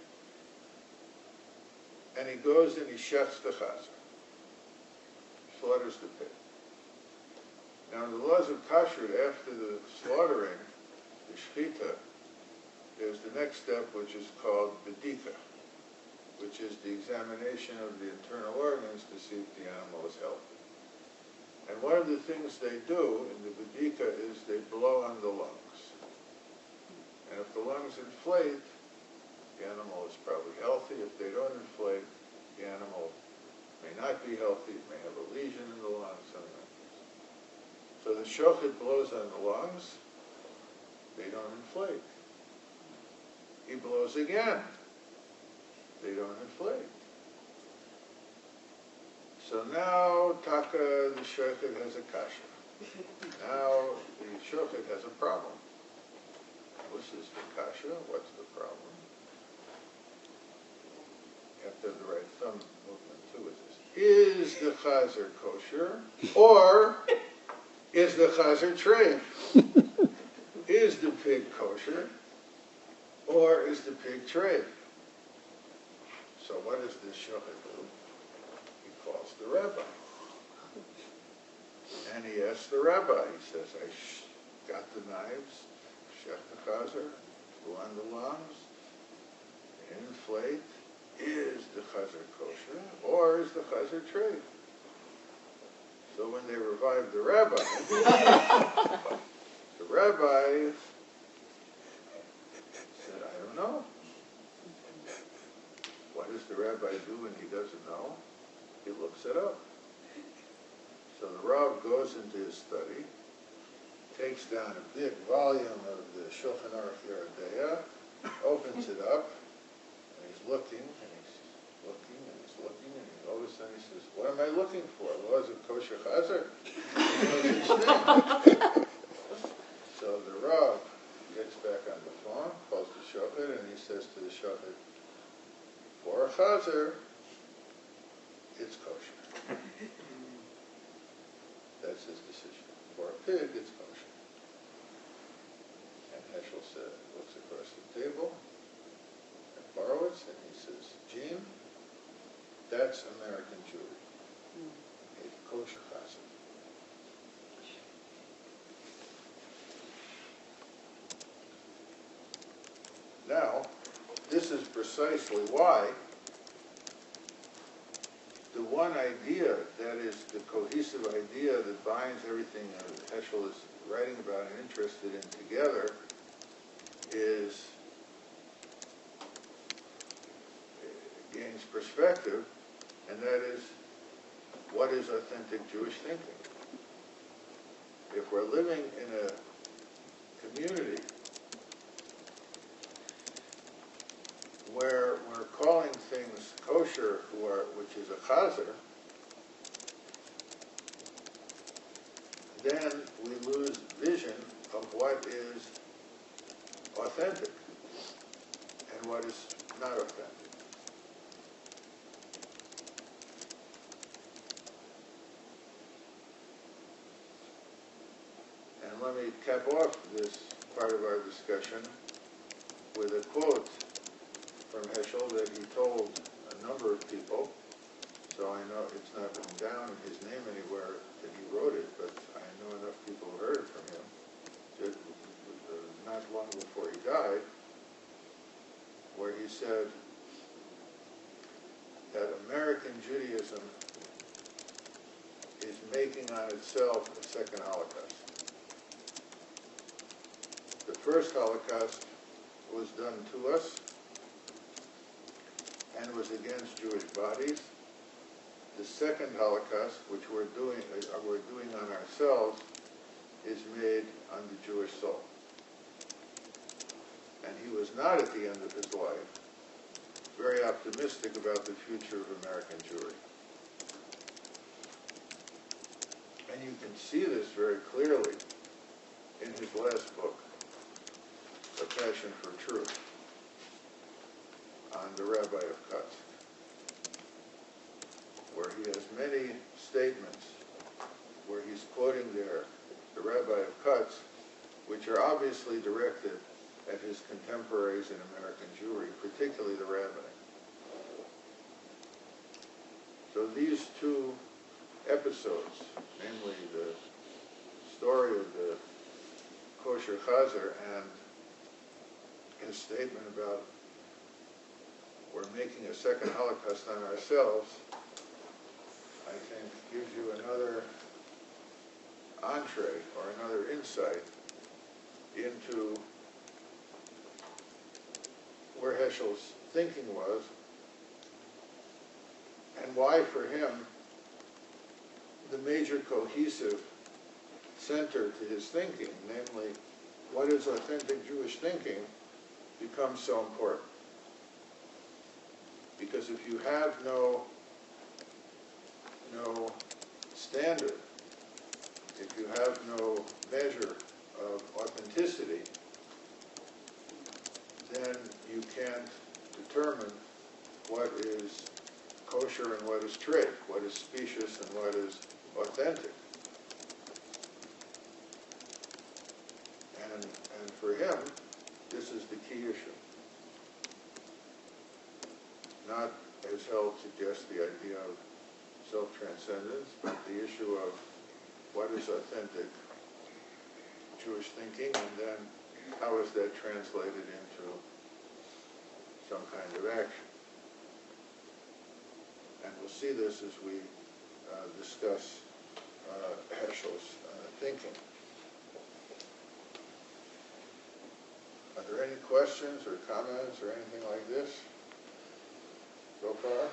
And he goes and he shechs the chazer, slaughters the pig. Now in the laws of kashrut, after the slaughtering, the shechita, there's the next step which is called bedika, which is the examination of the internal organs to see if the animal is healthy. And one of the things they do in the bedika is they blow on the lungs. And if the lungs inflate, the animal is probably healthy. If they don't inflate, the animal may not be healthy. It may have a lesion in the lungs, something like this. So the shochet blows on the lungs. They don't inflate. He blows again. They don't inflate. So now, Taka, the shochet has a kasha. Now, the shochet has a problem. This is the kasha. What's the problem? You have to have the right thumb movement too with this. Is the chazer kosher, or is the chazer treif? Is the pig kosher, or is the pig treif? So what does this shochet do? He calls the rabbi. And he asks the rabbi, he says, I got the knives, shech the chazer, blew on the lungs, inflate. Is the chazer kosher, or is the chazer treif? So when they revived the rabbi, the rabbi said, I don't know. What does the rabbi do when he doesn't know? He looks it up. So the Rav goes into his study, takes down a big volume of the Shulchan Aruch Yeridea, opens it up, and he's looking, and he's looking, and he's looking, and all of a sudden he says, what am I looking for? Laws of kosher chazer? So the Rav gets back on the phone, calls the shochet, and he says to the shochet, for a chazer, it's kosher. That's his decision. For a pig, it's kosher. And Heshcel said, looks across the table at Borowitz, and he says, Gene, that's American Jewry. A kosher chazer. Now, this is precisely why the one idea, that is the cohesive idea that binds everything that Heschel is writing about and interested in together, gains perspective, and that is, what is authentic Jewish thinking? If we're living in a community where we're calling things kosher, which is a chazer, then we lose vision of what is authentic and what is not authentic. And let me cap off this part of our discussion with a quote from Heschel that he told a number of people. So I know it's not written down his name anywhere that he wrote it, but I know enough people who heard it from him. Not long before he died, where he said that American Judaism is making on itself a second Holocaust. The first Holocaust was done to us and was against Jewish bodies. The second Holocaust, which we're doing on ourselves, is made on the Jewish soul. And he was not, at the end of his life, very optimistic about the future of American Jewry. And you can see this very clearly in his last book, A Passion for Truth, on the Rabbi of Kutsk, where he has many statements where he's quoting there the Rabbi of Kutsk, which are obviously directed at his contemporaries in American Jewry, particularly the Rabbi. So these two episodes, namely the story of the kosher chazer and his statement about we're making a second Holocaust on ourselves, I think gives you another entree or another insight into where Heschel's thinking was and why for him the major cohesive center to his thinking, namely what is authentic Jewish thinking, becomes so important. Because if you have no standard, if you have no measure of authenticity, then you can't determine what is kosher and what is trig, what is specious and what is authentic. And for him, this is the key issue. Not, as Held suggests, the idea of self-transcendence, but the issue of what is authentic Jewish thinking, and then how is that translated into some kind of action. And we'll see this as we discuss Heschel's thinking. Are there any questions or comments or anything like this so far?